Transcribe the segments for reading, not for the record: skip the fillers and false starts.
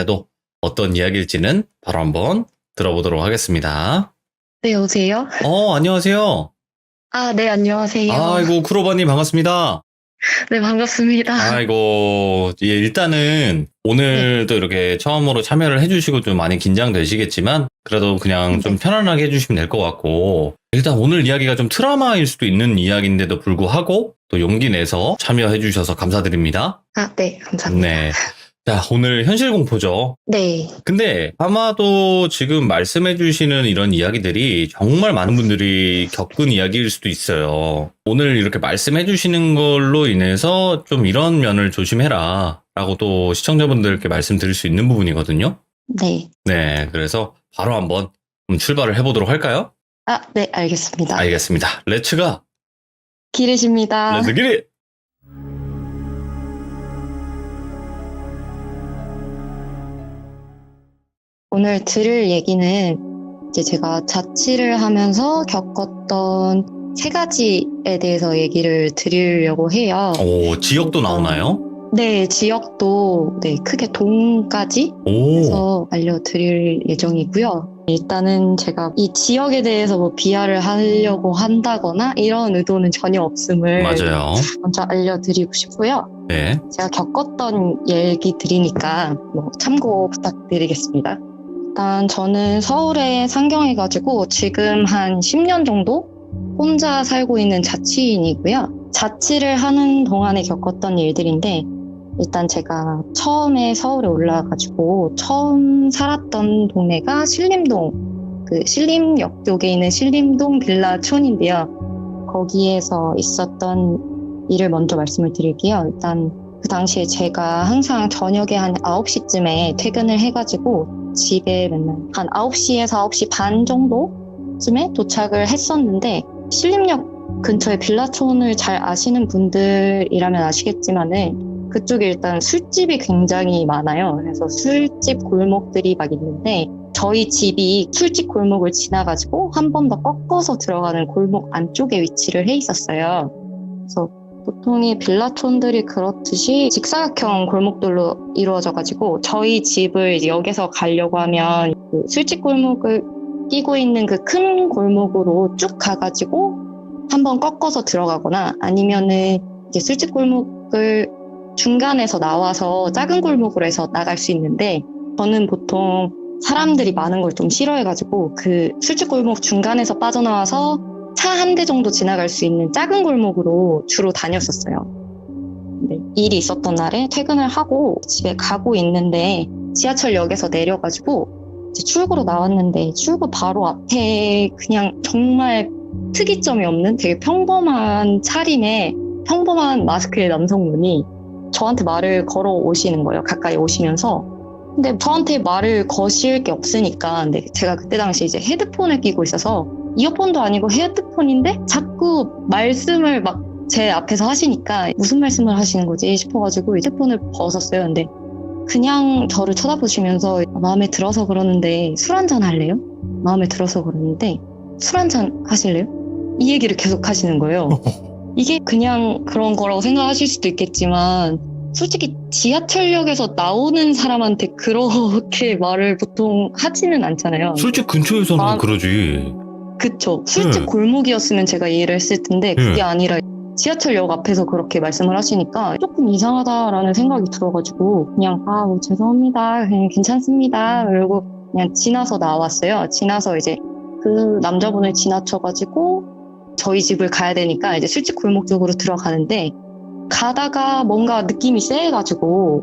그래도 어떤 이야기일지는 바로 한번 들어보도록 하겠습니다. 네, 여보세요? 안녕하세요. 네, 안녕하세요. 아이고, 쿠로바님 반갑습니다. 네, 반갑습니다. 아이고, 예, 일단은 오늘도 이렇게 처음으로 참여를 해주시고 좀 많이 긴장되시겠지만, 그래도 그냥 좀 편안하게 해주시면 될 것 같고, 일단 오늘 이야기가 좀 트라우마일 수도 있는 이야기인데도 불구하고, 또 용기 내서 참여해주셔서 감사드립니다. 네, 감사합니다. 네. 자, 오늘 현실 공포죠. 네, 근데 아마도 지금 말씀해주시는 이런 이야기들이 정말 많은 분들이 겪은 이야기일 수도 있어요. 오늘 이렇게 말씀해주시는 걸로 인해서 좀 이런 면을 조심해라 라고 또 시청자분들께 말씀드릴 수 있는 부분이거든요. 네. 네, 그래서 바로 한번 출발을 해보도록 할까요? 네, 알겠습니다. 알겠습니다. 렛츠가! 기르십니다. 렛츠 기릿! 오늘 들을 얘기는 이제 제가 자취를 하면서 겪었던 3가지에 대해서 얘기를 드리려고 해요. 지역도 나오나요? 네, 지역도 크게 동까지 해서 알려드릴 예정이고요. 일단은 제가 이 지역에 대해서 뭐 비하를 하려고 한다거나 이런 의도는 전혀 없음을 맞아요. 먼저 알려드리고 싶고요. 네. 제가 겪었던 얘기들이니까 뭐 참고 부탁드리겠습니다. 일단 저는 서울에 상경해가지고 지금 한 10년 정도 혼자 살고 있는 자취인이고요. 자취를 하는 동안에 겪었던 일들인데 일단 제가 처음에 서울에 올라와가지고 처음 살았던 동네가 신림동, 그 신림역 쪽에 있는 신림동 빌라촌인데요. 거기에서 있었던 일을 먼저 말씀을 드릴게요. 일단 그 당시에 제가 항상 저녁에 한 9시쯤에 퇴근을 해가지고 집에 맨날 한 9시에서 9시 반 정도쯤에 도착을 했었는데 신림역 근처에 빌라촌을 잘 아시는 분들이라면 아시겠지만은 그쪽에 일단 술집이 굉장히 많아요. 그래서 술집 골목들이 막 있는데 저희 집이 술집 골목을 지나가지고 한 번 더 꺾어서 들어가는 골목 안쪽에 위치를 해 있었어요. 그래서 보통의 빌라촌들이 그렇듯이 직사각형 골목들로 이루어져가지고 저희 집을 이제 역에서 가려고 하면 그 술집 골목을 끼고 있는 그 큰 골목으로 쭉 가가지고 한번 꺾어서 들어가거나 아니면은 이제 술집 골목을 중간에서 나와서 작은 골목으로 해서 나갈 수 있는데 저는 보통 사람들이 많은 걸 좀 싫어해가지고 그 술집 골목 중간에서 빠져나와서 차 한 대 정도 지나갈 수 있는 작은 골목으로 주로 다녔었어요. 네, 일이 있었던 날에 퇴근을 하고 집에 가고 있는데 지하철역에서 내려가지고 이제 출구로 나왔는데 출구 바로 앞에 그냥 정말 특이점이 없는 되게 평범한 차림에 평범한 마스크의 남성분이 저한테 말을 걸어 오시는 거예요. 가까이 오시면서. 근데 저한테 말을 거실 게 없으니까 근데 제가 그때 당시 이제 헤드폰을 끼고 있어서 이어폰도 아니고 헤드폰인데 자꾸 말씀을 막 제 앞에서 하시니까 무슨 말씀을 하시는 거지 싶어가지고 헤드폰을 벗었어요. 근데 그냥 저를 쳐다보시면서 마음에 들어서 그러는데 술 한잔 할래요? 마음에 들어서 그러는데 술 한잔 하실래요? 이 얘기를 계속 하시는 거예요. 이게 그냥 그런 거라고 생각하실 수도 있겠지만 솔직히 지하철역에서 나오는 사람한테 그렇게 말을 보통 하지는 않잖아요. 술집 근처에서는 그러지. 그쵸. 술집 골목이었으면 제가 이해를 했을 텐데 그게 아니라 지하철역 앞에서 그렇게 말씀을 하시니까 조금 이상하다라는 생각이 들어가지고 그냥 뭐 죄송합니다. 그냥 괜찮습니다. 그리고 그냥 지나서 나왔어요. 지나서 이제 그 남자분을 지나쳐가지고 저희 집을 가야 되니까 이제 술집 골목 쪽으로 들어가는데 가다가 뭔가 느낌이 쎄해가지고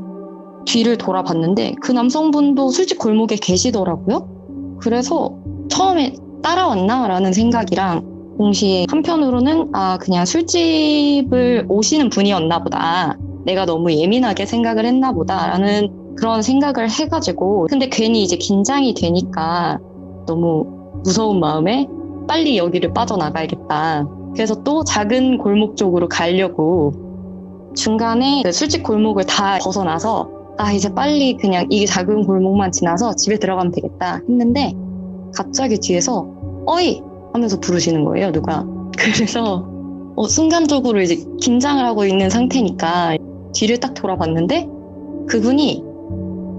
뒤를 돌아봤는데 그 남성분도 술집 골목에 계시더라고요. 그래서 처음에 따라왔나? 라는 생각이랑 동시에 한편으로는 그냥 술집을 오시는 분이었나 보다. 내가 너무 예민하게 생각을 했나 보다. 라는 그런 생각을 해가지고 근데 괜히 이제 긴장이 되니까 너무 무서운 마음에 빨리 여기를 빠져나가야겠다. 그래서 또 작은 골목 쪽으로 가려고 중간에 그 술집 골목을 다 벗어나서 이제 빨리 그냥 이 작은 골목만 지나서 집에 들어가면 되겠다 했는데 갑자기 뒤에서 어이! 하면서 부르시는 거예요, 누가. 그래서 순간적으로 이제 긴장을 하고 있는 상태니까 뒤를 딱 돌아봤는데 그분이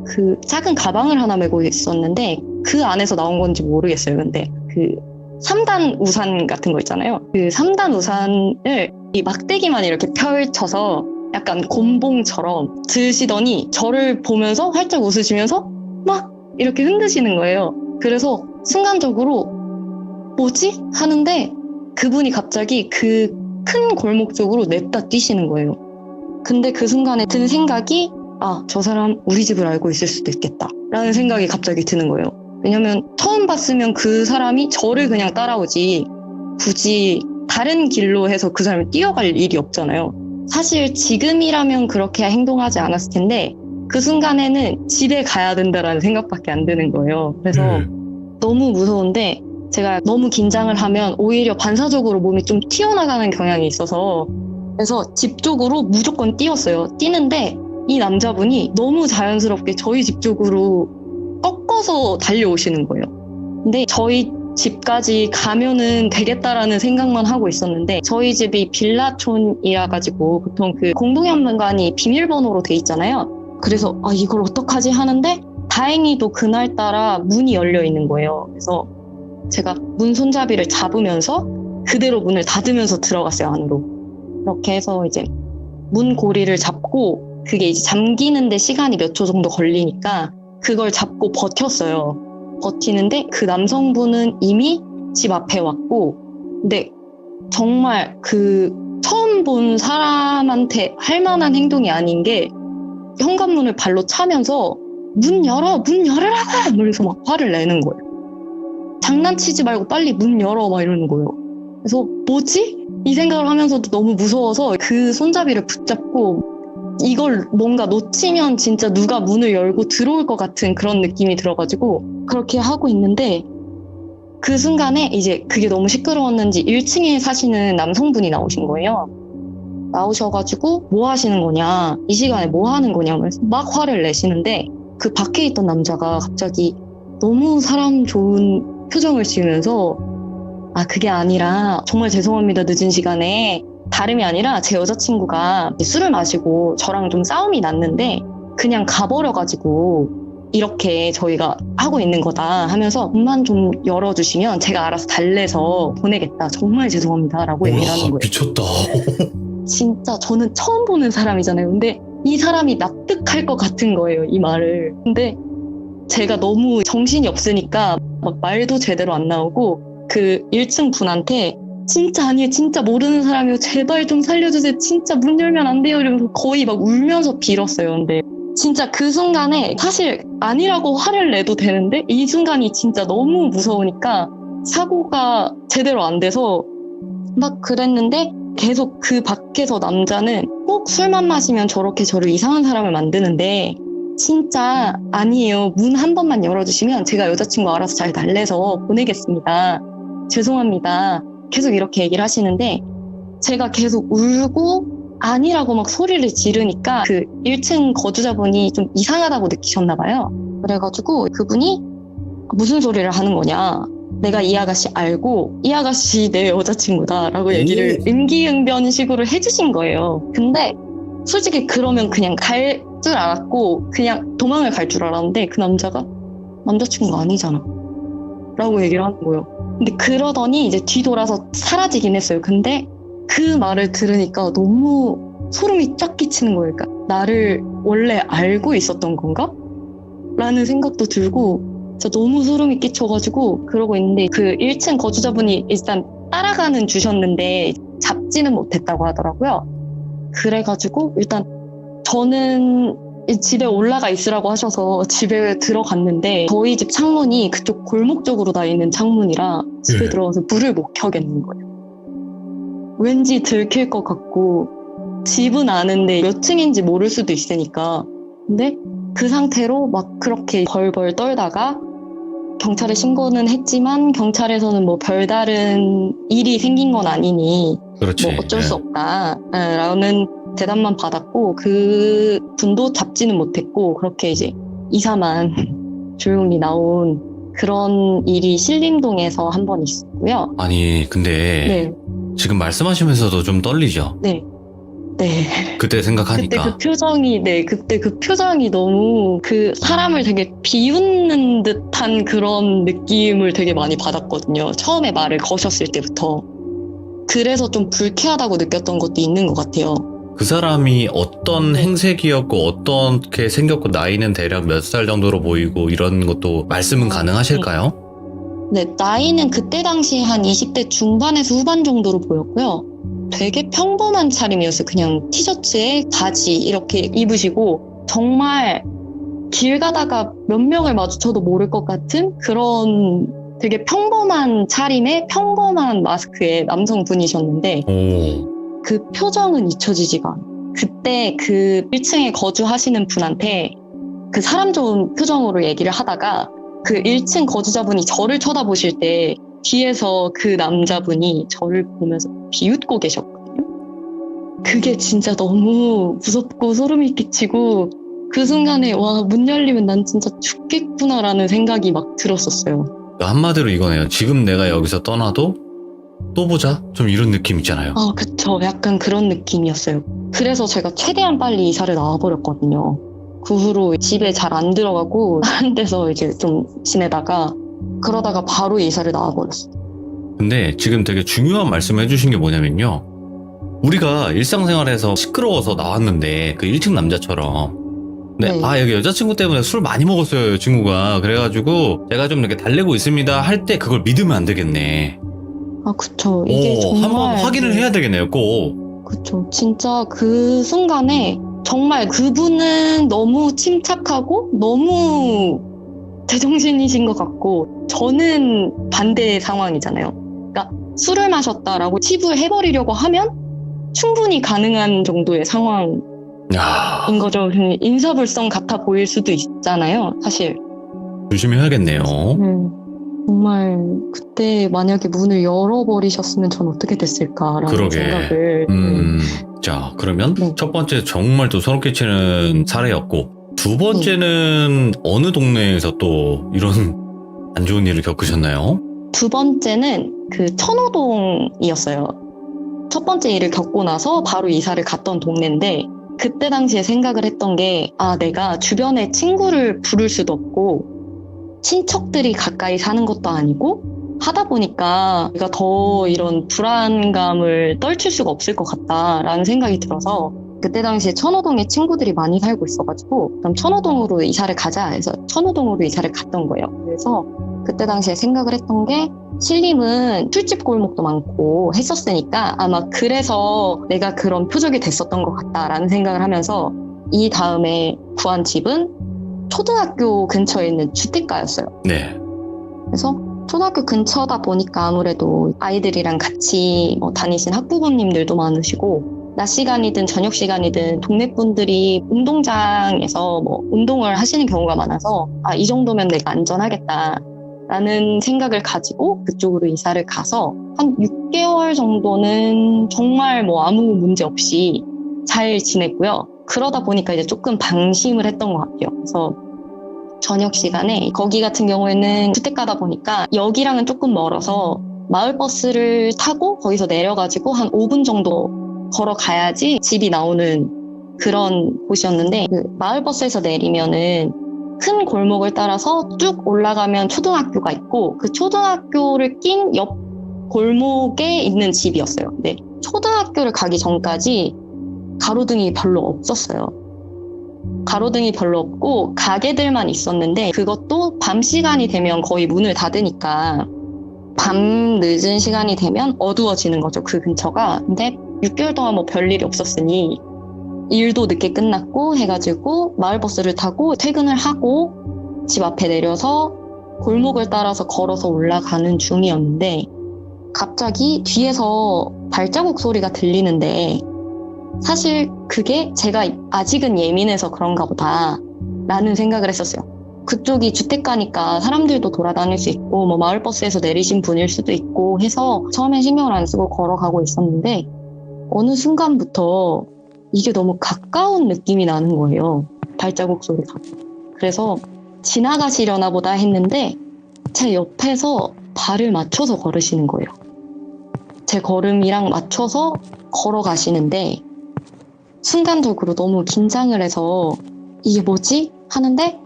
그 작은 가방을 하나 메고 있었는데 그 안에서 나온 건지 모르겠어요. 근데 그 3단 우산 같은 거 있잖아요. 그 3단 우산을 이 막대기만 이렇게 펼쳐서 약간 곤봉처럼 드시더니 저를 보면서 활짝 웃으시면서 막 이렇게 흔드시는 거예요. 그래서 순간적으로 뭐지? 하는데 그분이 갑자기 그 큰 골목 쪽으로 냅다 뛰시는 거예요. 근데 그 순간에 든 생각이 저 사람 우리 집을 알고 있을 수도 있겠다 라는 생각이 갑자기 드는 거예요. 왜냐면 처음 봤으면 그 사람이 저를 그냥 따라오지 굳이 다른 길로 해서 그 사람이 뛰어갈 일이 없잖아요. 사실 지금이라면 그렇게 행동하지 않았을 텐데 그 순간에는 집에 가야 된다라는 생각밖에 안 드는 거예요. 그래서 너무 무서운데 제가 너무 긴장을 하면 오히려 반사적으로 몸이 좀 튀어나가는 경향이 있어서 그래서 집 쪽으로 무조건 뛰었어요. 뛰는데 이 남자분이 너무 자연스럽게 저희 집 쪽으로 꺾어서 달려오시는 거예요. 근데 저희 집까지 가면은 되겠다라는 생각만 하고 있었는데 저희 집이 빌라촌이라 가지고 보통 그 공동현관이 비밀번호로 돼 있잖아요. 그래서 이걸 어떡하지 하는데 다행히도 그날따라 문이 열려 있는 거예요. 그래서 제가 문 손잡이를 잡으면서 그대로 문을 닫으면서 들어갔어요, 안으로. 이렇게 해서 이제 문 고리를 잡고 그게 이제 잠기는데 시간이 몇 초 정도 걸리니까 그걸 잡고 버텼어요. 버티는데 그 남성분은 이미 집 앞에 왔고 근데 정말 그 처음 본 사람한테 할 만한 행동이 아닌 게 현관문을 발로 차면서 문 열어! 문 열으라고! 이러면서 막 화를 내는 거예요. 장난치지 말고 빨리 문 열어 막 이러는 거예요. 그래서 뭐지? 이 생각을 하면서도 너무 무서워서 그 손잡이를 붙잡고 이걸 뭔가 놓치면 진짜 누가 문을 열고 들어올 것 같은 그런 느낌이 들어가지고 그렇게 하고 있는데 그 순간에 이제 그게 너무 시끄러웠는지 1층에 사시는 남성분이 나오신 거예요. 나오셔가지고 뭐 하시는 거냐, 이 시간에 뭐 하는 거냐 하면서 막 화를 내시는데 그 밖에 있던 남자가 갑자기 너무 사람 좋은 표정을 지으면서 그게 아니라 정말 죄송합니다 늦은 시간에 다름이 아니라 제 여자친구가 술을 마시고 저랑 좀 싸움이 났는데 그냥 가버려가지고 이렇게 저희가 하고 있는 거다 하면서 문만 좀 열어주시면 제가 알아서 달래서 보내겠다 정말 죄송합니다 라고 얘기를 하는 거예요. 미쳤다. 진짜 저는 처음 보는 사람이잖아요. 근데 이 사람이 납득할 것 같은 거예요, 이 말을. 근데 제가 너무 정신이 없으니까 막 말도 제대로 안 나오고 그 1층 분한테 진짜 아니에요, 진짜 모르는 사람이에요, 제발 좀 살려주세요, 진짜 문 열면 안 돼요 이러면서 거의 막 울면서 빌었어요. 근데 진짜 그 순간에 사실 아니라고 화를 내도 되는데 이 순간이 진짜 너무 무서우니까 사고가 제대로 안 돼서 막 그랬는데 계속 그 밖에서 남자는 꼭 술만 마시면 저렇게 저를 이상한 사람을 만드는데 진짜 아니에요, 문 한 번만 열어주시면 제가 여자친구 알아서 잘 달래서 보내겠습니다, 죄송합니다, 계속 이렇게 얘기를 하시는데 제가 계속 울고 아니라고 막 소리를 지르니까 그 1층 거주자분이 좀 이상하다고 느끼셨나 봐요. 그래가지고 그분이 무슨 소리를 하는 거냐, 내가 이 아가씨 알고 이 아가씨 내 여자친구다 라고 얘기를 임기응변식으로 해주신 거예요. 근데 솔직히 그러면 그냥 갈 줄 알았고 그냥 도망을 갈 줄 알았는데 그 남자가 남자친구가 아니잖아 라고 얘기를 하는 거예요. 근데 그러더니 이제 뒤돌아서 사라지긴 했어요. 근데 그 말을 들으니까 너무 소름이 쫙 끼치는 거예요. 그러니까 나를 원래 알고 있었던 건가? 라는 생각도 들고 진짜 너무 소름이 끼쳐가지고 그러고 있는데 그 1층 거주자분이 일단 따라가는 주셨는데 잡지는 못했다고 하더라고요. 그래가지고 일단 저는 집에 올라가 있으라고 하셔서 집에 들어갔는데 저희 집 창문이 그쪽 골목 쪽으로 다 있는 창문이라 집에 들어가서 불을 못 켜겠는 거예요. 왠지 들킬 것 같고 집은 아는데 몇 층인지 모를 수도 있으니까. 근데 그 상태로 막 그렇게 벌벌 떨다가 경찰에 신고는 했지만 경찰에서는 뭐 별다른 일이 생긴 건 아니니 그렇지. 뭐 어쩔 수 없다 라는 대답만 받았고 그 분도 잡지는 못했고 그렇게 이제 이사만 조용히 나온 그런 일이 신림동에서 한 번 있었고요. 아니 근데 네. 지금 말씀하시면서도 좀 떨리죠? 네. 네. 그때 생각하니까. 그때 그 표정이 너무 그 사람을 되게 비웃는 듯한 그런 느낌을 되게 많이 받았거든요. 처음에 말을 거셨을 때부터. 그래서 좀 불쾌하다고 느꼈던 것도 있는 것 같아요. 그 사람이 어떤 행색이었고 어떻게 생겼고 나이는 대략 몇 살 정도로 보이고 이런 것도 말씀은 가능하실까요? 네, 나이는 그때 당시 한 20대 중반에서 후반 정도로 보였고요. 되게 평범한 차림이었어요. 그냥 티셔츠에 바지 이렇게 입으시고 정말 길 가다가 몇 명을 마주쳐도 모를 것 같은 그런 되게 평범한 차림에 평범한 마스크의 남성분이셨는데 오. 그 표정은 잊혀지지가 않아요. 그때 그 1층에 거주하시는 분한테 그 사람 좋은 표정으로 얘기를 하다가 그 1층 거주자분이 저를 쳐다보실 때 뒤에서 그 남자분이 저를 보면서 비웃고 계셨거든요. 그게 진짜 너무 무섭고 소름이 끼치고 그 순간에 와, 문 열리면 난 진짜 죽겠구나라는 생각이 막 들었었어요. 한마디로 이거네요. 지금 내가 여기서 떠나도 또 보자? 좀 이런 느낌 있잖아요. 아, 그쵸. 약간 그런 느낌이었어요. 그래서 제가 최대한 빨리 이사를 나와버렸거든요. 그 후로 집에 잘 안 들어가고 다른 데서 이제 좀 지내다가 그러다가 바로 이사를 나와버렸어요. 근데 지금 되게 중요한 말씀을 해주신 게 뭐냐면요. 우리가 일상생활에서 시끄러워서 나왔는데 그 1층 남자처럼 네. 여기 여자친구 때문에 술 많이 먹었어요, 여자친구가. 그래가지고 제가 좀 이렇게 달래고 있습니다 할 때 그걸 믿으면 안 되겠네. 아, 그쵸. 이게 정말 한번 확인을 해야 되겠네요, 꼭. 그쵸. 진짜 그 순간에 정말 그분은 너무 침착하고 너무 제정신이신 것 같고 저는 반대의 상황이잖아요. 그러니까 술을 마셨다라고 치부해버리려고 하면 충분히 가능한 정도의 상황인 거죠. 인사불성 같아 보일 수도 있잖아요, 사실. 조심해야겠네요. 정말 그때 만약에 문을 열어버리셨으면 전 어떻게 됐을까라는 생각을. 자, 그러면 첫 번째 정말 또 소름 끼치는 사례였고 두 번째는 어느 동네에서 또 이런 안 좋은 일을 겪으셨나요? 두 번째는 그 천호동이었어요. 첫 번째 일을 겪고 나서 바로 이사를 갔던 동네인데 그때 당시에 생각을 했던 게 내가 주변에 친구를 부를 수도 없고 친척들이 가까이 사는 것도 아니고 하다 보니까 내가 더 이런 불안감을 떨칠 수가 없을 것 같다라는 생각이 들어서 그때 당시에 천호동에 친구들이 많이 살고 있어가지고 그럼 천호동으로 이사를 가자 해서 천호동으로 이사를 갔던 거예요. 그래서 그때 당시에 생각을 했던 게 신림은 술집 골목도 많고 했었으니까 아마 그래서 내가 그런 표적이 됐었던 것 같다라는 생각을 하면서 이 다음에 구한 집은 초등학교 근처에 있는 주택가였어요. 네. 그래서 초등학교 근처다 보니까 아무래도 아이들이랑 같이 다니신 학부모님들도 많으시고 낮 시간이든 저녁 시간이든 동네 분들이 운동장에서 운동을 하시는 경우가 많아서 이 정도면 내가 안전하겠다라는 생각을 가지고 그쪽으로 이사를 가서 한 6개월 정도는 정말 아무 문제 없이 잘 지냈고요. 그러다 보니까 이제 조금 방심을 했던 것 같아요. 그래서 저녁 시간에 거기 같은 경우에는 주택가다 보니까 여기랑은 조금 멀어서 마을버스를 타고 거기서 내려가지고 한 5분 정도 걸어가야지 집이 나오는 그런 곳이었는데 그 마을버스에서 내리면은 큰 골목을 따라서 쭉 올라가면 초등학교가 있고 그 초등학교를 낀 옆 골목에 있는 집이었어요. 근데 초등학교를 가기 전까지 가로등이 별로 없었어요. 가로등이 별로 없고 가게들만 있었는데 그것도 밤 시간이 되면 거의 문을 닫으니까 밤 늦은 시간이 되면 어두워지는 거죠, 그 근처가. 근데 6개월 동안 별일이 없었으니 일도 늦게 끝났고 해가지고 마을버스를 타고 퇴근을 하고 집 앞에 내려서 골목을 따라서 걸어서 올라가는 중이었는데 갑자기 뒤에서 발자국 소리가 들리는데 사실 그게 제가 아직은 예민해서 그런가 보다 라는 생각을 했었어요. 그쪽이 주택가니까 사람들도 돌아다닐 수 있고 마을버스에서 내리신 분일 수도 있고 해서 처음엔 신경을 안 쓰고 걸어가고 있었는데 어느 순간부터 이게 너무 가까운 느낌이 나는 거예요. 발자국 소리가. 그래서 지나가시려나 보다 했는데 제 옆에서 발을 맞춰서 걸으시는 거예요. 제 걸음이랑 맞춰서 걸어가시는데 순간적으로 너무 긴장을 해서 이게 뭐지? 하는데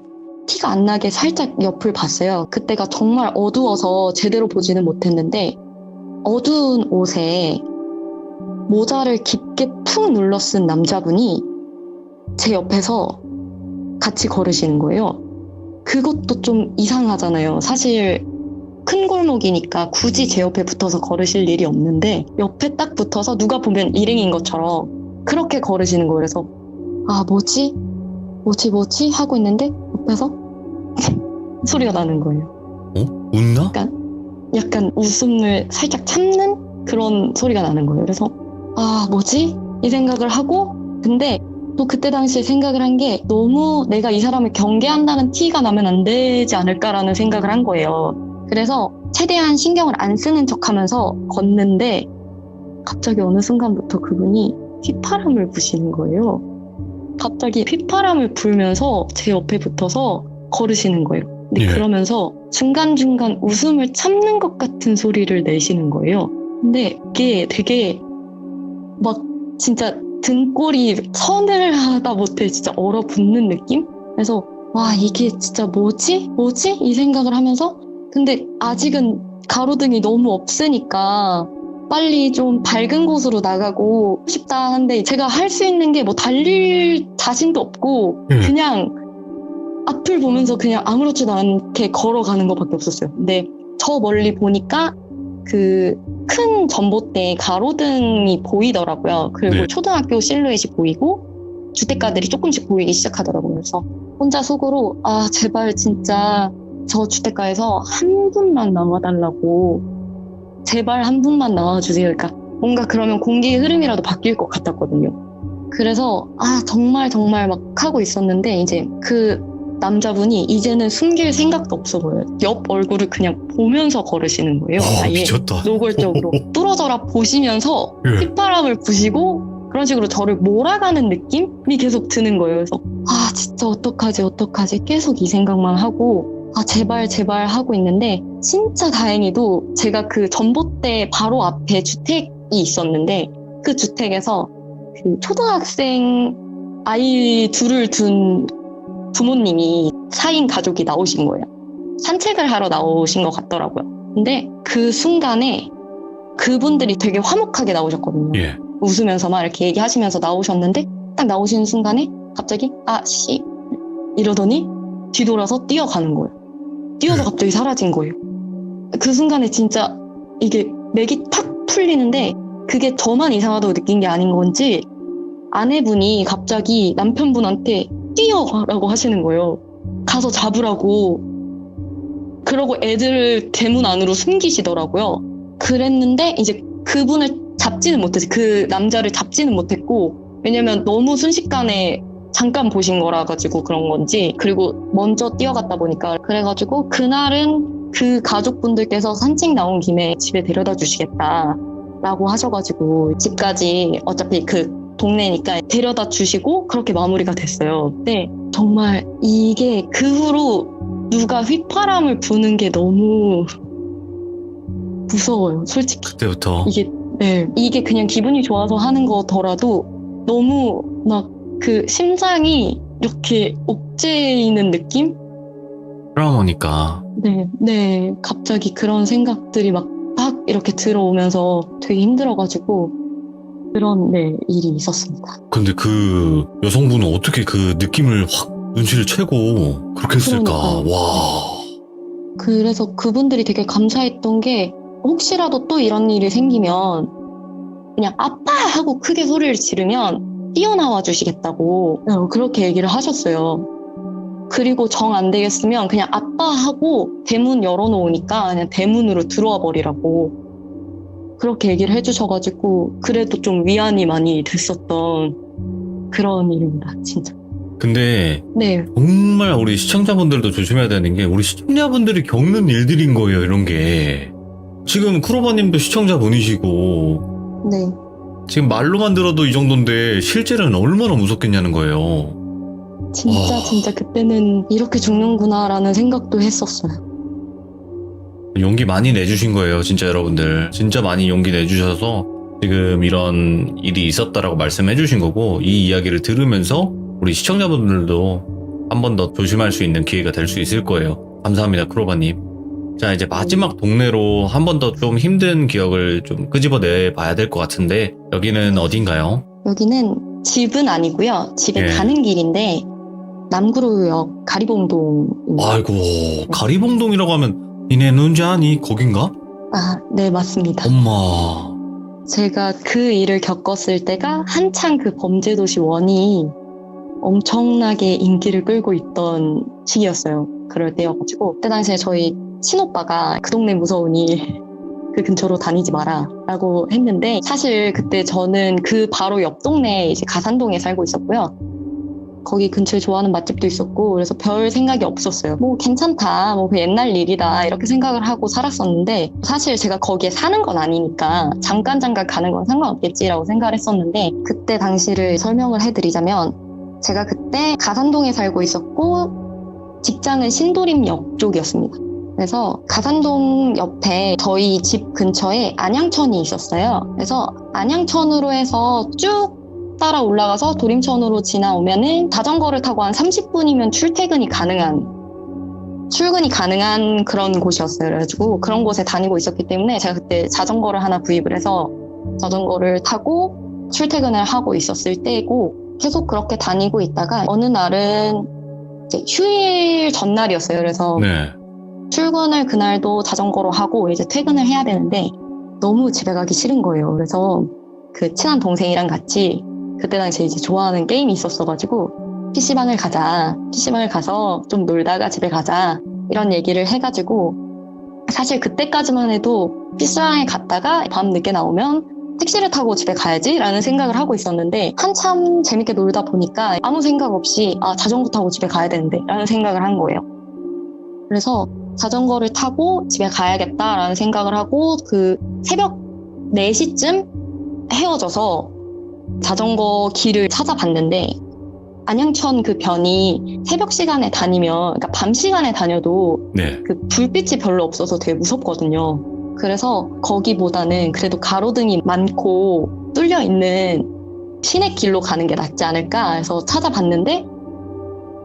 티가 안 나게 살짝 옆을 봤어요. 그때가 정말 어두워서 제대로 보지는 못했는데 어두운 옷에 모자를 깊게 푹 눌러 쓴 남자분이 제 옆에서 같이 걸으시는 거예요. 그것도 좀 이상하잖아요. 사실 큰 골목이니까 굳이 제 옆에 붙어서 걸으실 일이 없는데 옆에 딱 붙어서 누가 보면 일행인 것처럼 그렇게 걸으시는 거예요. 그래서 아 뭐지 하고 있는데 옆에서 소리가 나는 거예요. 웃나? 약간 웃음을 살짝 참는 그런 소리가 나는 거예요. 그래서 아 뭐지? 이 생각을 하고 근데 또 그때 당시에 생각을 한 게 너무 내가 이 사람을 경계한다는 티가 나면 안 되지 않을까라는 생각을 한 거예요. 그래서 최대한 신경을 안 쓰는 척하면서 걷는데 갑자기 어느 순간부터 그분이 휘파람을 부시는 거예요. 갑자기 휘파람을 불면서 제 옆에 붙어서 걸으시는 거예요. 근데 예. 그러면서 중간중간 웃음을 참는 것 같은 소리를 내시는 거예요. 근데 이게 되게 막 진짜 등골이 서늘하다 못해 진짜 얼어붙는 느낌? 그래서 와 이게 진짜 뭐지? 이 생각을 하면서 근데 아직은 가로등이 너무 없으니까 빨리 좀 밝은 곳으로 나가고 싶다 한데 제가 할 수 있는 게 뭐 달릴 자신도 없고 그냥 앞을 보면서 그냥 아무렇지도 않게 걸어가는 것밖에 없었어요. 근데 저 멀리 보니까 그 큰 전봇대 가로등이 보이더라고요. 그리고 네. 초등학교 실루엣이 보이고 주택가들이 조금씩 보이기 시작하더라고요. 그래서 혼자 속으로 아 제발 진짜 저 주택가에서 한 분만 나와달라고 제발 한 분만 나와주세요. 그러니까 뭔가 그러면 공기의 흐름이라도 바뀔 것 같았거든요. 그래서 아 정말 막 하고 있었는데 이제 그 남자분이 이제는 숨길 생각도 없어 보여요. 옆 얼굴을 그냥 보면서 걸으시는 거예요. 아예 미쳤다. 노골적으로 뚫어져라 보시면서 예. 휘파람을 부시고 그런 식으로 저를 몰아가는 느낌이 계속 드는 거예요. 그래서 아 진짜 어떡하지 계속 이 생각만 하고 아 제발 하고 있는데 진짜 다행히도 제가 그 전봇대 바로 앞에 주택이 있었는데 그 주택에서 그 초등학생 아이 둘을 둔 부모님이 4인 가족이 나오신 거예요. 산책을 하러 나오신 것 같더라고요. 근데 그 순간에 그분들이 되게 화목하게 나오셨거든요. 예. 웃으면서 막 이렇게 얘기하시면서 나오셨는데 딱 나오시는 순간에 갑자기 아씨 이러더니 뒤돌아서 뛰어가는 거예요. 뛰어서 갑자기 사라진 거예요. 그 순간에 진짜 이게 맥이 탁 풀리는데 그게 저만 이상하다고 느낀 게 아닌 건지 아내분이 갑자기 남편분한테 뛰어라고 하시는 거예요. 가서 잡으라고. 그러고 애들을 대문 안으로 숨기시더라고요. 그랬는데 이제 그분을 잡지는 못했어요. 그 남자를 잡지는 못했고 왜냐면 너무 순식간에 잠깐 보신 거라 가지고 그런 건지 그리고 먼저 뛰어갔다 보니까 그래가지고 그날은 그 가족분들께서 산책 나온 김에 집에 데려다 주시겠다라고 하셔가지고 집까지 어차피 그 동네니까 데려다 주시고 그렇게 마무리가 됐어요. 근데 정말 이게 그 후로 누가 휘파람을 부는 게 너무 무서워요. 솔직히 그때부터 이게 그냥 기분이 좋아서 하는 거더라도 너무 막 그 심장이 이렇게 옥죄이는 느낌? 트라우마니까. 네. 갑자기 그런 생각들이 막 이렇게 들어오면서 되게 힘들어가지고 그런 일이 있었습니다. 근데 그 여성분은 어떻게 그 느낌을 확 눈치를 채고 그렇게 했을까? 그러니까요. 와. 그래서 그분들이 되게 감사했던 게 혹시라도 또 이런 일이 생기면 그냥 아빠 하고 크게 소리를 지르면 뛰어나와 주시겠다고 그렇게 얘기를 하셨어요. 그리고 정 안 되겠으면 그냥 아빠 하고 대문 열어놓으니까 그냥 대문으로 들어와 버리라고 그렇게 얘기를 해주셔가지고 그래도 좀 위안이 많이 됐었던 그런 일입니다. 진짜. 근데 네. 정말 우리 시청자분들도 조심해야 되는 게 우리 시청자분들이 겪는 일들인 거예요. 이런 게. 지금 크로버님도 시청자분이시고 네. 지금 말로만 들어도 이 정도인데 실제로는 얼마나 무섭겠냐는 거예요. 진짜 그때는 이렇게 죽는구나라는 생각도 했었어요. 용기 많이 내주신 거예요. 진짜 여러분들. 진짜 많이 용기 내주셔서 지금 이런 일이 있었다라고 말씀해 주신 거고, 이 이야기를 들으면서 우리 시청자분들도 한 번 더 조심할 수 있는 기회가 될 수 있을 거예요. 감사합니다, 크로바님. 자, 이제 마지막 동네로 한 번 더 좀 힘든 기억을 좀 끄집어내 봐야 될 것 같은데, 여기는 어딘가요? 여기는 집은 아니고요. 집에 예. 가는 길인데 남구로역 가리봉동입니다. 아이고, 가리봉동이라고 하면 니네 눈지 아니? 거긴가? 아, 네, 맞습니다. 엄마. 제가 그 일을 겪었을 때가 한창 그 범죄도시 원이 엄청나게 인기를 끌고 있던 시기였어요. 그럴 때여가지고 그때 당시에 저희 친오빠가 그 동네 무서우니 그 근처로 다니지 마라 라고 했는데, 사실 그때 저는 그 바로 옆 동네에 이제 가산동에 살고 있었고요. 거기 근처에 좋아하는 맛집도 있었고, 그래서 별 생각이 없었어요. 뭐 괜찮다, 뭐 그 옛날 일이다 이렇게 생각을 하고 살았었는데, 사실 제가 거기에 사는 건 아니니까 잠깐 가는 건 상관없겠지라고 생각을 했었는데, 그때 당시를 설명을 해드리자면, 제가 그때 가산동에 살고 있었고 직장은 신도림역 쪽이었습니다. 그래서 가산동 옆에 저희 집 근처에 안양천이 있었어요. 그래서 안양천으로 해서 쭉 따라 올라가서 도림천으로 지나오면은 자전거를 타고 한 30분이면 출근이 가능한 그런 곳이었어요. 그래가지고 그런 곳에 다니고 있었기 때문에 제가 그때 자전거를 하나 구입을 해서 자전거를 타고 출퇴근을 하고 있었을 때고, 계속 그렇게 다니고 있다가 어느 날은 이제 휴일 전날이었어요. 그래서 네. 출근을 그날도 자전거로 하고 이제 퇴근을 해야 되는데 너무 집에 가기 싫은 거예요. 그래서 그 친한 동생이랑 같이 그때 당시에 이제 좋아하는 게임이 있었어가지고 PC방을 가자. PC방을 가서 좀 놀다가 집에 가자. 이런 얘기를 해가지고, 사실 그때까지만 해도 PC방에 갔다가 밤 늦게 나오면 택시를 타고 집에 가야지 라는 생각을 하고 있었는데, 한참 재밌게 놀다 보니까 아무 생각 없이 자전거 타고 집에 가야 되는데 라는 생각을 한 거예요. 그래서 자전거를 타고 집에 가야겠다라는 생각을 하고 그 새벽 4시쯤 헤어져서 자전거 길을 찾아봤는데, 안양천 그 변이 새벽 시간에 다니면, 그러니까 밤 시간에 다녀도 네. 그 불빛이 별로 없어서 되게 무섭거든요. 그래서 거기보다는 그래도 가로등이 많고 뚫려 있는 시내길로 가는 게 낫지 않을까 해서 찾아봤는데,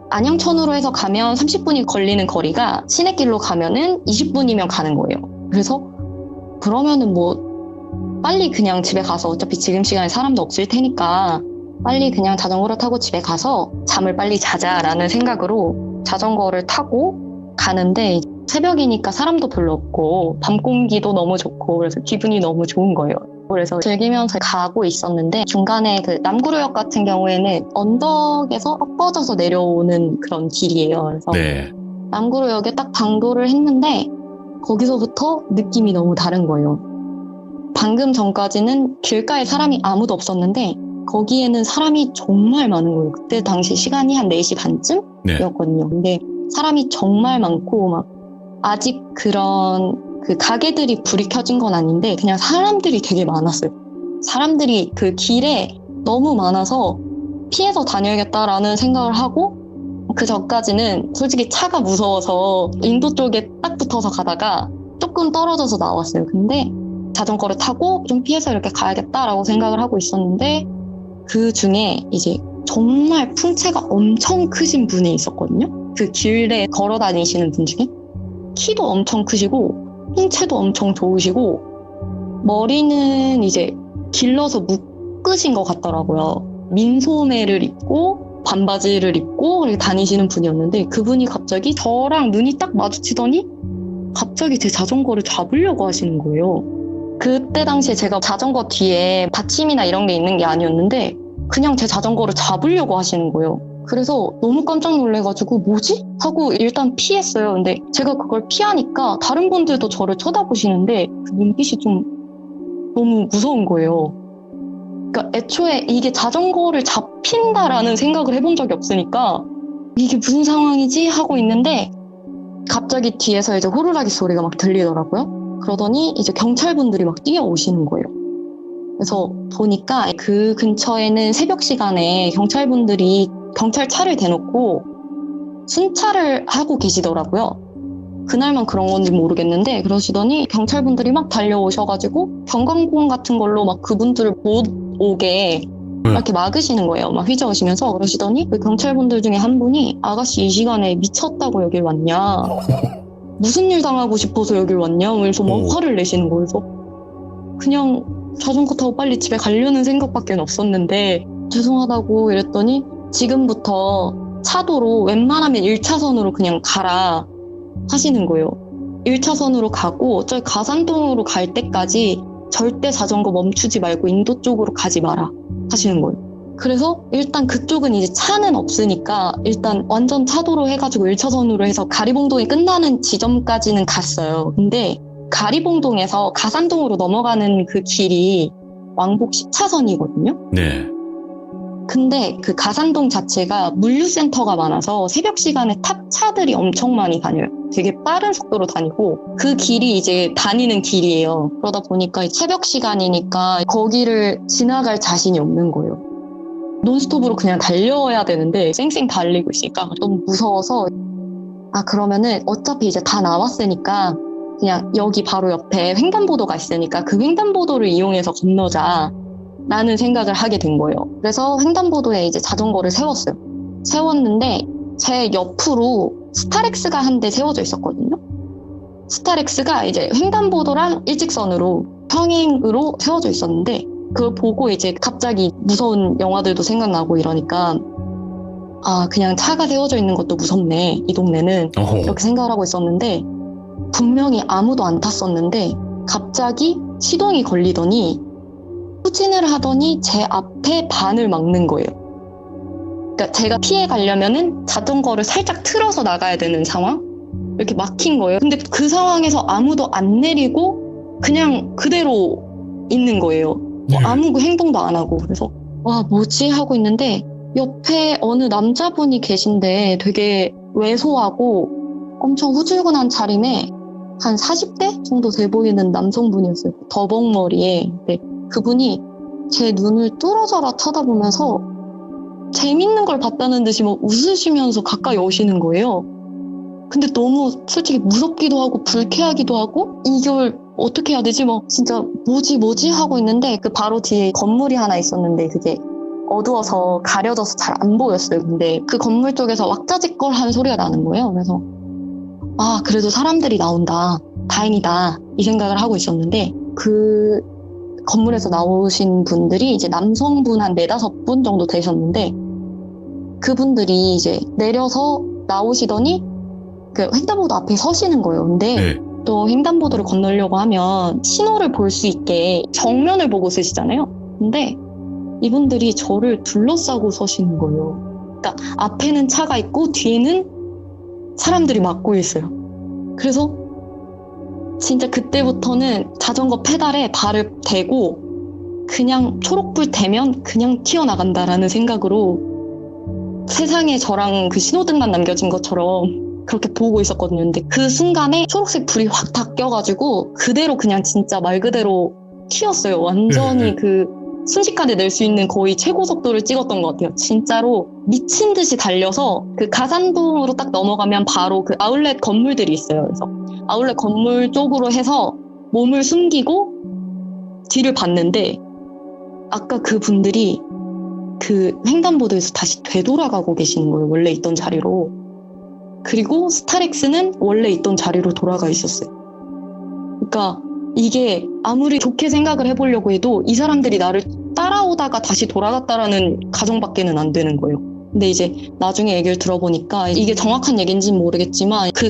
안양천으로 해서 가면 30분이 걸리는 거리가 시내길로 가면은 20분이면 가는 거예요. 그래서 그러면은 뭐 빨리 그냥 집에 가서, 어차피 지금 시간에 사람도 없을 테니까 빨리 그냥 자전거를 타고 집에 가서 잠을 빨리 자자라는 생각으로 자전거를 타고 가는데, 새벽이니까 사람도 별로 없고 밤 공기도 너무 좋고 그래서 기분이 너무 좋은 거예요. 그래서 즐기면서 가고 있었는데, 중간에 그 남구로역 같은 경우에는 언덕에서 엎어져서 내려오는 그런 길이에요. 그래서 네. 남구로역에 딱 당도를 했는데 거기서부터 느낌이 너무 다른 거예요. 방금 전까지는 길가에 사람이 아무도 없었는데 거기에는 사람이 정말 많은 거예요. 그때 당시 시간이 한 4시 반쯤이었거든요. 네. 근데 사람이 정말 많고, 막 아직 그런 그 가게들이 불이 켜진 건 아닌데 그냥 사람들이 되게 많았어요. 사람들이 그 길에 너무 많아서 피해서 다녀야겠다라는 생각을 하고, 그 전까지는 솔직히 차가 무서워서 인도 쪽에 딱 붙어서 가다가 조금 떨어져서 나왔어요. 근데 자전거를 타고 좀 피해서 이렇게 가야겠다라고 생각을 하고 있었는데, 그 중에 이제 정말 풍채가 엄청 크신 분이 있었거든요. 그 길에 걸어 다니시는 분 중에 키도 엄청 크시고 풍채도 엄청 좋으시고 머리는 이제 길러서 묶으신 것 같더라고요. 민소매를 입고 반바지를 입고 그렇게 다니시는 분이었는데, 그분이 갑자기 저랑 눈이 딱 마주치더니 갑자기 제 자전거를 잡으려고 하시는 거예요. 그때 당시에 제가 자전거 뒤에 받침이나 이런 게 있는 게 아니었는데 그냥 제 자전거를 잡으려고 하시는 거예요. 그래서 너무 깜짝 놀래가지고 뭐지? 하고 일단 피했어요. 근데 제가 그걸 피하니까 다른 분들도 저를 쳐다보시는데 그 눈빛이 좀 너무 무서운 거예요. 그러니까 애초에 이게 자전거를 잡힌다라는 생각을 해본 적이 없으니까 이게 무슨 상황이지? 하고 있는데 갑자기 뒤에서 이제 호루라기 소리가 막 들리더라고요. 그러더니 이제 경찰분들이 막 뛰어오시는 거예요. 그래서 보니까 그 근처에는 새벽 시간에 경찰분들이 경찰차를 대놓고 순찰을 하고 계시더라고요. 그날만 그런 건지 모르겠는데 그러시더니 경찰분들이 막 달려오셔가지고 경광봉 같은 걸로 막 그분들을 못 오게 이렇게 막으시는 거예요. 막 휘저으시면서 그러시더니 그 경찰분들 중에 한 분이 아가씨 이 시간에 미쳤다고 여길 왔냐? 무슨 일 당하고 싶어서 여길 왔냐? 그래서 막 화를 내시는 거예요. 그래서 그냥 자전거 타고 빨리 집에 가려는 생각밖에 없었는데 죄송하다고 이랬더니 지금부터 차도로 웬만하면 1차선으로 그냥 가라 하시는 거예요. 1차선으로 가고 저희 가산동으로 갈 때까지 절대 자전거 멈추지 말고 인도 쪽으로 가지 마라 하시는 거예요. 그래서 일단 그쪽은 이제 차는 없으니까 일단 완전 차도로 해가지고 1차선으로 해서 가리봉동이 끝나는 지점까지는 갔어요. 근데 가리봉동에서 가산동으로 넘어가는 그 길이 왕복 10차선이거든요. 네. 근데 그 가산동 자체가 물류센터가 많아서 새벽 시간에 탑차들이 엄청 많이 다녀요. 되게 빠른 속도로 다니고 그 길이 이제 다니는 길이에요. 그러다 보니까 새벽 시간이니까 거기를 지나갈 자신이 없는 거예요. 논스톱으로 그냥 달려야 되는데 쌩쌩 달리고 있으니까 너무 무서워서 그러면은 어차피 이제 다 나왔으니까 그냥 여기 바로 옆에 횡단보도가 있으니까 그 횡단보도를 이용해서 건너자 라는 생각을 하게 된 거예요. 그래서 횡단보도에 이제 자전거를 세웠어요. 세웠는데 제 옆으로 스타렉스가 한 대 세워져 있었거든요. 스타렉스가 이제 횡단보도랑 일직선으로 평행으로 세워져 있었는데 그걸 보고 이제 갑자기 무서운 영화들도 생각나고 이러니까 그냥 차가 세워져 있는 것도 무섭네 이 동네는 이렇게 생각을 하고 있었는데 분명히 아무도 안 탔었는데 갑자기 시동이 걸리더니 후진을 하더니 제 앞에 반을 막는 거예요. 그러니까 제가 피해 가려면은 자전거를 살짝 틀어서 나가야 되는 상황? 이렇게 막힌 거예요. 근데 그 상황에서 아무도 안 내리고 그냥 그대로 있는 거예요. 아무 행동도 안 하고. 그래서 와 뭐지 하고 있는데 옆에 어느 남자분이 계신데 되게 왜소하고 엄청 후줄근한 차림에 한 40대 정도 돼 보이는 남성분이었어요. 더벅머리에. 네. 그분이 제 눈을 뚫어져라 쳐다보면서 재밌는 걸 봤다는 듯이 막 웃으시면서 가까이 오시는 거예요. 근데 너무 솔직히 무섭기도 하고 불쾌하기도 하고 이걸 어떻게 해야 되지? 막 진짜 뭐지 하고 있는데 그 바로 뒤에 건물이 하나 있었는데 그게 어두워서 가려져서 잘 안 보였어요. 근데 그 건물 쪽에서 왁자지껄 하는 소리가 나는 거예요. 그래서 그래도 사람들이 나온다. 다행이다. 이 생각을 하고 있었는데 그 건물에서 나오신 분들이 이제 남성분 한 4-5분 정도 되셨는데 그분들이 이제 내려서 나오시더니 그 횡단보도 앞에 서시는 거예요. 근데 또 횡단보도를 건너려고 하면 신호를 볼 수 있게 정면을 보고 쓰시잖아요. 근데 이분들이 저를 둘러싸고 서시는 거예요. 그러니까 앞에는 차가 있고 뒤에는 사람들이 막고 있어요. 그래서 진짜 그때부터는 자전거 페달에 발을 대고 그냥 초록불 되면 그냥 튀어나간다라는 생각으로 세상에 저랑 그 신호등만 남겨진 것처럼 그렇게 보고 있었거든요. 근데 그 순간에 초록색 불이 확 다 껴가지고 그대로 그냥 진짜 말 그대로 튀었어요. 완전히 그 순식간에 낼 수 있는 거의 최고 속도를 찍었던 것 같아요. 진짜로 미친 듯이 달려서 그 가산동으로 딱 넘어가면 바로 그 아울렛 건물들이 있어요. 그래서 아울렛 건물 쪽으로 해서 몸을 숨기고 뒤를 봤는데 아까 그 분들이 그 횡단보도에서 다시 되돌아가고 계시는 거예요. 원래 있던 자리로. 그리고 스타렉스는 원래 있던 자리로 돌아가 있었어요. 그러니까 이게 아무리 좋게 생각을 해보려고 해도 이 사람들이 나를 따라오다가 다시 돌아갔다라는 가정밖에는 안 되는 거예요. 근데 이제 나중에 얘기를 들어보니까 이게 정확한 얘기인지는 모르겠지만 그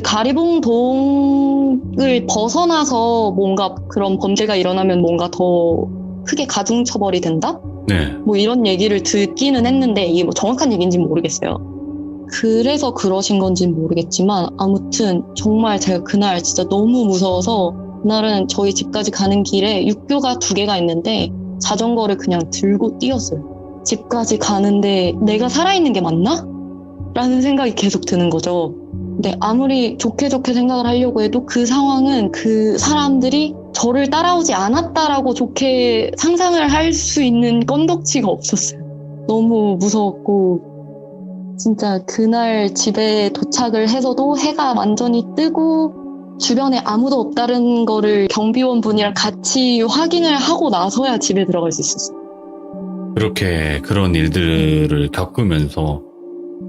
가리봉동을 벗어나서 뭔가 그런 범죄가 일어나면 뭔가 더 크게 가중처벌이 된다? 네. 뭐 이런 얘기를 듣기는 했는데 이게 뭐 정확한 얘기인지는 모르겠어요. 그래서 그러신 건지는 모르겠지만 아무튼 정말 제가 그날 진짜 너무 무서워서 그날은 저희 집까지 가는 길에 육교가 2개가 있는데 자전거를 그냥 들고 뛰었어요. 집까지 가는데 내가 살아있는 게 맞나? 라는 생각이 계속 드는 거죠. 근데 아무리 좋게 생각을 하려고 해도 그 상황은 그 사람들이 저를 따라오지 않았다라고 좋게 상상을 할 수 있는 건덕지가 없었어요. 너무 무서웠고 진짜 그날 집에 도착을 해서도 해가 완전히 뜨고 주변에 아무도 없다는 거를 경비원 분이랑 같이 확인을 하고 나서야 집에 들어갈 수 있었어요. 그렇게 그런 일들을 겪으면서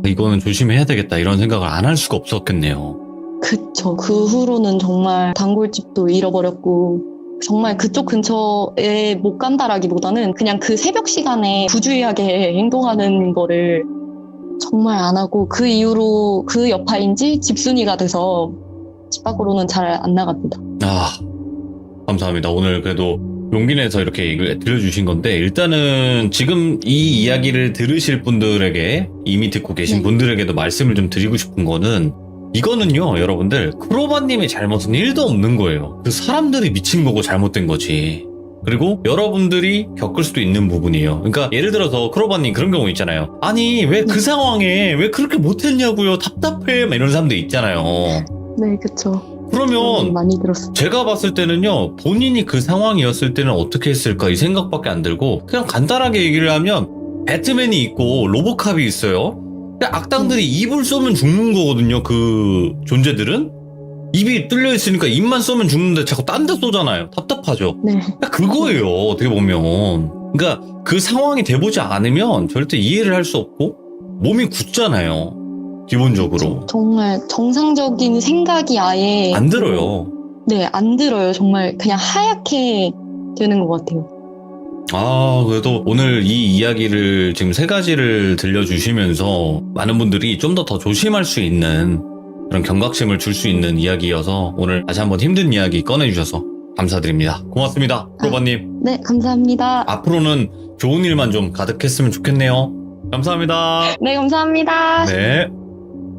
이거는 조심해야 되겠다 이런 생각을 안 할 수가 없었겠네요. 그쵸. 그 후로는 정말 단골집도 잃어버렸고, 정말 그쪽 근처에 못 간다라기보다는 그냥 그 새벽 시간에 부주의하게 행동하는 거를 정말 안 하고, 그 이후로 그 여파인지 집순이가 돼서 집 밖으로는 잘 안 나갑니다. 아, 감사합니다. 오늘 그래도 용기 내서 이렇게 얘기를 들려주신 건데, 일단은 지금 이 이야기를 들으실 분들에게, 이미 듣고 계신 네. 분들에게도 말씀을 좀 드리고 싶은 거는, 이거는요, 여러분들, 크로바님의 잘못은 1도 없는 거예요. 그 사람들이 미친 거고 잘못된 거지. 그리고 여러분들이 겪을 수도 있는 부분이에요. 그러니까 예를 들어서 크로바님 그런 경우 있잖아요. 아니, 왜 그 상황에 왜 그렇게 못했냐고요? 답답해. 막 이런 사람들 있잖아요. 네, 그쵸. 그러면 많이 들었어요. 제가 봤을 때는요, 본인이 그 상황이었을 때는 어떻게 했을까 이 생각밖에 안 들고, 그냥 간단하게 얘기를 하면 배트맨이 있고 로보캅이 있어요. 근데 악당들이 입을 쏘면 죽는 거거든요. 그 존재들은 입이 뚫려 있으니까 입만 쏘면 죽는데 자꾸 딴 데 쏘잖아요. 답답하죠. 네. 그거예요, 어떻게 보면. 그러니까 그 상황이 돼보지 않으면 절대 이해를 할 수 없고 몸이 굳잖아요, 기본적으로. 정말 정상적인 생각이 아예 안 들어요. 네, 안 들어요. 정말 그냥 하얗게 되는 것 같아요. 아, 그래도 오늘 이 이야기를 지금 3가지를 들려주시면서 많은 분들이 좀 더 조심할 수 있는 그런 경각심을 줄 수 있는 이야기여서 오늘 다시 한번 힘든 이야기 꺼내주셔서 감사드립니다. 고맙습니다, 크로바님. 네, 감사합니다. 앞으로는 좋은 일만 좀 가득했으면 좋겠네요. 감사합니다. 네, 감사합니다. 네.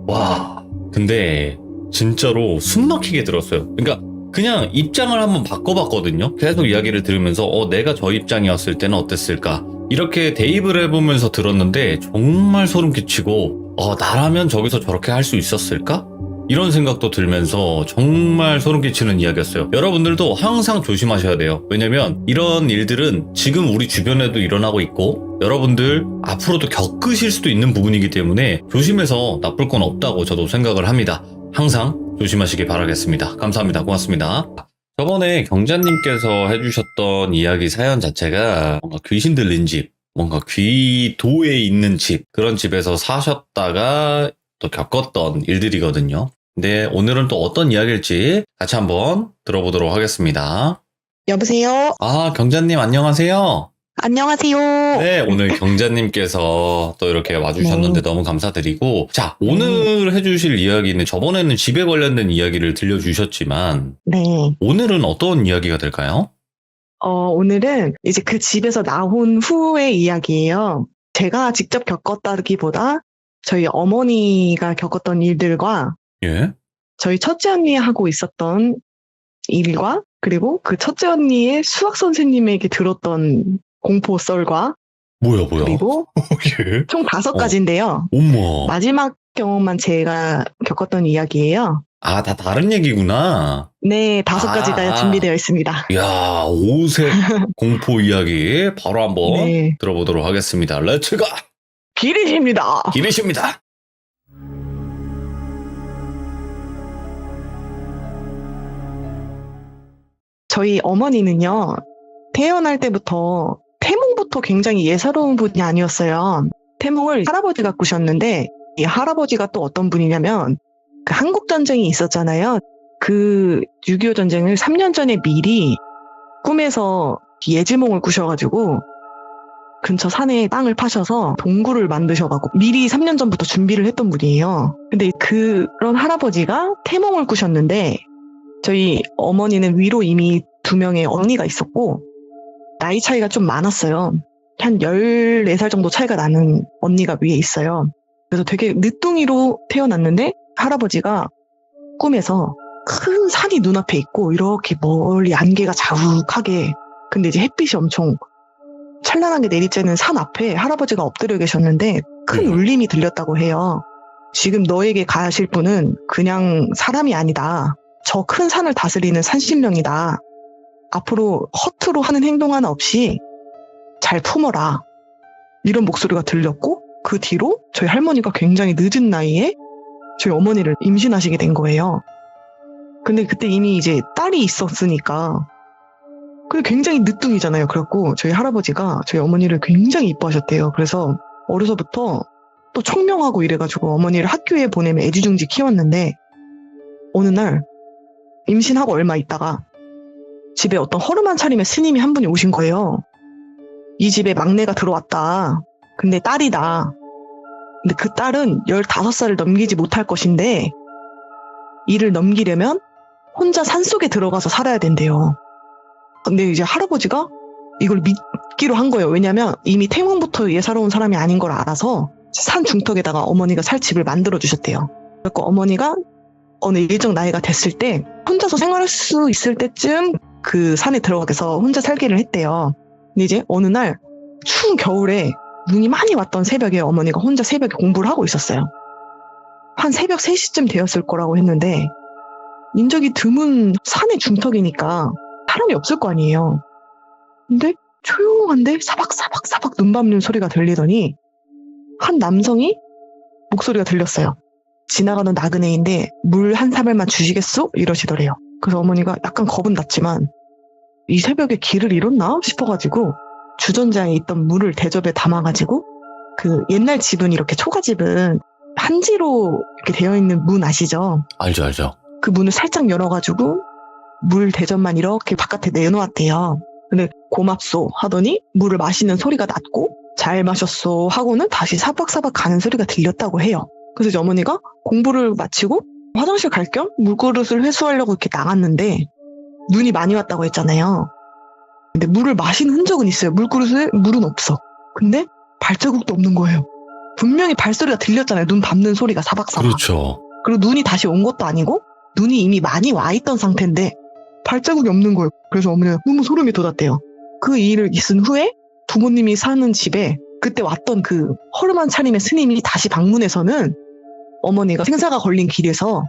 와, 근데 진짜로 숨 막히게 들었어요. 그러니까 그냥 입장을 한번 바꿔봤거든요. 계속 이야기를 들으면서 내가 저 입장이었을 때는 어땠을까, 이렇게 대입을 해보면서 들었는데 정말 소름 끼치고, 나라면 저기서 저렇게 할 수 있었을까? 이런 생각도 들면서 정말 소름 끼치는 이야기였어요. 여러분들도 항상 조심하셔야 돼요. 왜냐면 이런 일들은 지금 우리 주변에도 일어나고 있고, 여러분들 앞으로도 겪으실 수도 있는 부분이기 때문에 조심해서 나쁠 건 없다고 저도 생각을 합니다. 항상 조심하시길 바라겠습니다. 감사합니다. 고맙습니다. 저번에 경자님께서 해주셨던 이야기 사연 자체가 뭔가 귀신 들린 집, 뭔가 귀도에 있는 집, 그런 집에서 사셨다가 또 겪었던 일들이거든요. 근데 오늘은 또 어떤 이야기일지 같이 한번 들어보도록 하겠습니다. 여보세요? 아, 경자님 안녕하세요. 안녕하세요. 네, 오늘 경자님께서 또 이렇게 와주셨는데 너무 감사드리고, 자, 오늘 해주실 이야기는 저번에는 집에 관련된 이야기를 들려주셨지만 네. 오늘은 어떤 이야기가 될까요? 오늘은 이제 그 집에서 나온 후의 이야기예요. 제가 직접 겪었다기보다 저희 어머니가 겪었던 일들과 예? 저희 첫째 언니하고 있었던 일과 그리고 그 첫째 언니의 수학 선생님에게 들었던 공포 썰과 뭐야? 그리고 예? 총 5가지인데요. 어머. 마지막 경험만 제가 겪었던 이야기예요. 아, 다 다른 얘기구나. 네, 5가지가 준비되어 있습니다. 이야, 5색 공포 이야기 바로 한번 네. 들어보도록 하겠습니다. 렛츠가! 기리십니다. 기리십니다. 저희 어머니는요, 태어날 때부터 태몽부터 굉장히 예사로운 분이 아니었어요. 태몽을 할아버지가 꾸셨는데, 이 할아버지가 또 어떤 분이냐면, 그 한국전쟁이 있었잖아요. 그 6.25 전쟁을 3년 전에 미리 꿈에서 예지몽을 꾸셔가지고, 근처 산에 땅을 파셔서 동굴을 만드셔가지고 미리 3년 전부터 준비를 했던 분이에요. 근데 그런 할아버지가 태몽을 꾸셨는데, 저희 어머니는 위로 이미 2명의 언니가 있었고 나이 차이가 좀 많았어요. 한 14살 정도 차이가 나는 언니가 위에 있어요. 그래서 되게 늦둥이로 태어났는데 할아버지가 꿈에서 큰 산이 눈앞에 있고 이렇게 멀리 안개가 자욱하게, 근데 이제 햇빛이 엄청 찬란하게 내리쬐는 산 앞에 할아버지가 엎드려 계셨는데 큰 울림이 들렸다고 해요. 지금 너에게 가실 분은 그냥 사람이 아니다. 저 큰 산을 다스리는 산신령이다. 앞으로 허투루 하는 행동 하나 없이 잘 품어라. 이런 목소리가 들렸고, 그 뒤로 저희 할머니가 굉장히 늦은 나이에 저희 어머니를 임신하시게 된 거예요. 근데 그때 이미 이제 딸이 있었으니까 근데 굉장히 늦둥이잖아요. 그래갖고 저희 할아버지가 저희 어머니를 굉장히 이뻐하셨대요. 그래서 어려서부터 또 청명하고 이래가지고 어머니를 학교에 보내면 애지중지 키웠는데 어느 날 임신하고 얼마 있다가 집에 어떤 허름한 차림의 스님이 한 분이 오신 거예요. 이 집에 막내가 들어왔다. 근데 딸이다. 근데 그 딸은 15살을 넘기지 못할 것인데 이를 넘기려면 혼자 산속에 들어가서 살아야 된대요. 근데 이제 할아버지가 이걸 믿기로 한 거예요. 왜냐면 이미 태몽부터 예사로운 사람이 아닌 걸 알아서 산 중턱에다가 어머니가 살 집을 만들어 주셨대요. 그래서 어머니가 어느 일정 나이가 됐을 때 혼자서 생활할 수 있을 때쯤 그 산에 들어가서 혼자 살기를 했대요. 근데 이제 어느 날 추운 겨울에 눈이 많이 왔던 새벽에 어머니가 혼자 새벽에 공부를 하고 있었어요. 한 새벽 3시쯤 되었을 거라고 했는데 인적이 드문 산의 중턱이니까 사람이 없을 거 아니에요. 근데 조용한데 사박사박 눈 밟는 소리가 들리더니 한 남성이 목소리가 들렸어요. 지나가는 나그네인데 물 한 사발만 주시겠소? 이러시더래요. 그래서 어머니가 약간 겁은 났지만 이 새벽에 길을 잃었나 싶어가지고 주전자에 있던 물을 대접에 담아가지고 그 옛날 집은 이렇게 초가집은 한지로 이렇게 되어 있는 문 아시죠? 알죠. 그 문을 살짝 열어가지고 물 대접만 이렇게 바깥에 내놓았대요. 근데 고맙소 하더니 물을 마시는 소리가 났고 잘 마셨소 하고는 다시 사박사박 가는 소리가 들렸다고 해요. 그래서 이제 어머니가 공부를 마치고 화장실 갈 겸 물그릇을 회수하려고 이렇게 나갔는데 눈이 많이 왔다고 했잖아요. 근데 물을 마신 흔적은 있어요. 물그릇에 물은 없어. 근데 발자국도 없는 거예요. 분명히 발소리가 들렸잖아요. 눈 밟는 소리가 사박사박. 그렇죠. 그리고 눈이 다시 온 것도 아니고 눈이 이미 많이 와 있던 상태인데 발자국이 없는 거예요. 그래서 어머니가 너무 소름이 돋았대요. 그 일을 있은 후에 부모님이 사는 집에 그때 왔던 그 허름한 차림의 스님이 다시 방문해서는 어머니가 생사가 걸린 길에서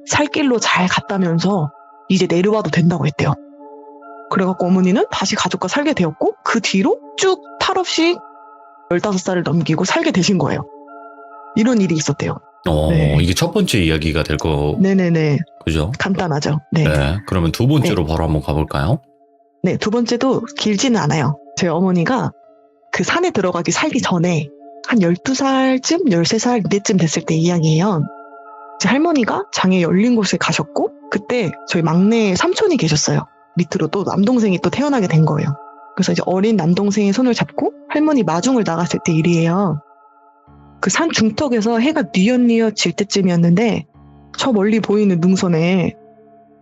살길로 잘 갔다면서 이제 내려와도 된다고 했대요. 그래갖고 어머니는 다시 가족과 살게 되었고 그 뒤로 쭉 탈 없이 15살을 넘기고 살게 되신 거예요. 이런 일이 있었대요. 네. 이게 첫 번째 이야기가 될 거. 네네네. 그죠? 간단하죠. 네. 네. 그러면 두 번째로 바로 한번 가볼까요? 네, 두 번째도 길지는 않아요. 저희 어머니가 그 산에 살기 전에 한 12살쯤, 13살 이때쯤 됐을 때 이야기예요. 제 할머니가 장에 열린 곳에 가셨고 그때 저희 막내 삼촌이 계셨어요. 밑으로 또 남동생이 또 태어나게 된 거예요. 그래서 이제 어린 남동생의 손을 잡고 할머니 마중을 나갔을 때 일이에요. 그 산 중턱에서 해가 뉘엿뉘엿 질 때쯤이었는데 저 멀리 보이는 능선에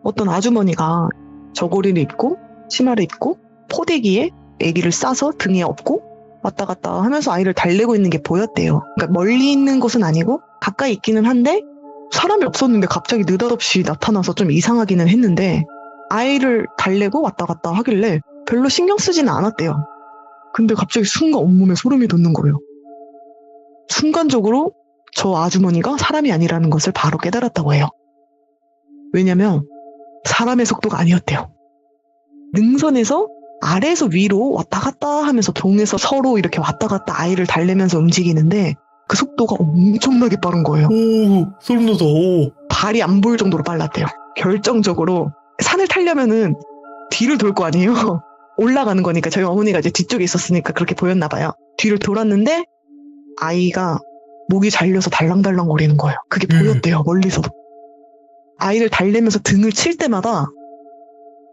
어떤 아주머니가 저고리를 입고 치마를 입고 포대기에 아기를 싸서 등에 업고 왔다 갔다 하면서 아이를 달래고 있는 게 보였대요. 그러니까 멀리 있는 곳은 아니고 가까이 있기는 한데 사람이 없었는데 갑자기 느닷없이 나타나서 좀 이상하기는 했는데 아이를 달래고 왔다 갔다 하길래 별로 신경 쓰지는 않았대요. 근데 갑자기 순간 온몸에 소름이 돋는 거예요. 순간적으로 저 아주머니가 사람이 아니라는 것을 바로 깨달았다고 해요. 왜냐면 사람의 속도가 아니었대요. 능선에서 아래에서 위로 왔다 갔다 하면서 동에서 서로 이렇게 왔다 갔다 아이를 달래면서 움직이는데 그 속도가 엄청나게 빠른 거예요. 오, 소름 돋아. 발이 안 보일 정도로 빨랐대요. 결정적으로 산을 타려면은 뒤를 돌 거 아니에요. 올라가는 거니까 저희 어머니가 이제 뒤쪽에 있었으니까 그렇게 보였나 봐요. 뒤를 돌았는데 아이가 목이 잘려서 달랑달랑 거리는 거예요. 그게 보였대요. 멀리서도. 아이를 달래면서 등을 칠 때마다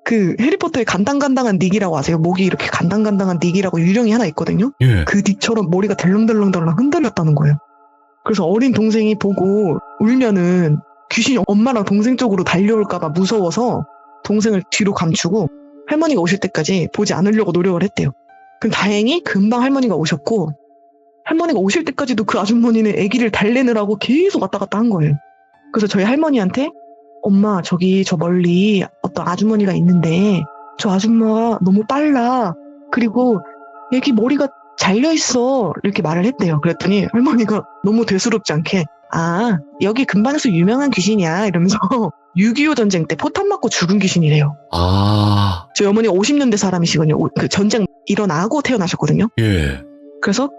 그 해리포터의 간당간당한 닉이라고 아세요? 목이 이렇게 간당간당한 닉이라고 유령이 하나 있거든요. 예. 그 닉처럼 머리가 덜렁덜렁덜렁 흔들렸다는 거예요. 그래서 어린 동생이 보고 울면은 귀신이 엄마랑 동생 쪽으로 달려올까봐 무서워서 동생을 뒤로 감추고 할머니가 오실 때까지 보지 않으려고 노력을 했대요. 그럼 다행히 금방 할머니가 오셨고 할머니가 오실 때까지도 그 아주머니는 아기를 달래느라고 계속 왔다 갔다 한 거예요. 그래서 저희 할머니한테 엄마 저기 저 멀리 어떤 아주머니가 있는데 저 아줌마가 너무 빨라. 그리고 애기 머리가 잘려있어. 이렇게 말을 했대요. 그랬더니 할머니가 너무 대수롭지 않게 아 여기 근방에서 유명한 귀신이야 이러면서 6.25 전쟁 때 포탄 맞고 죽은 귀신이래요. 아. 저희 어머니가 50년대 사람이시거든요. 그 전쟁 일어나고 태어나셨거든요. 예. 그래서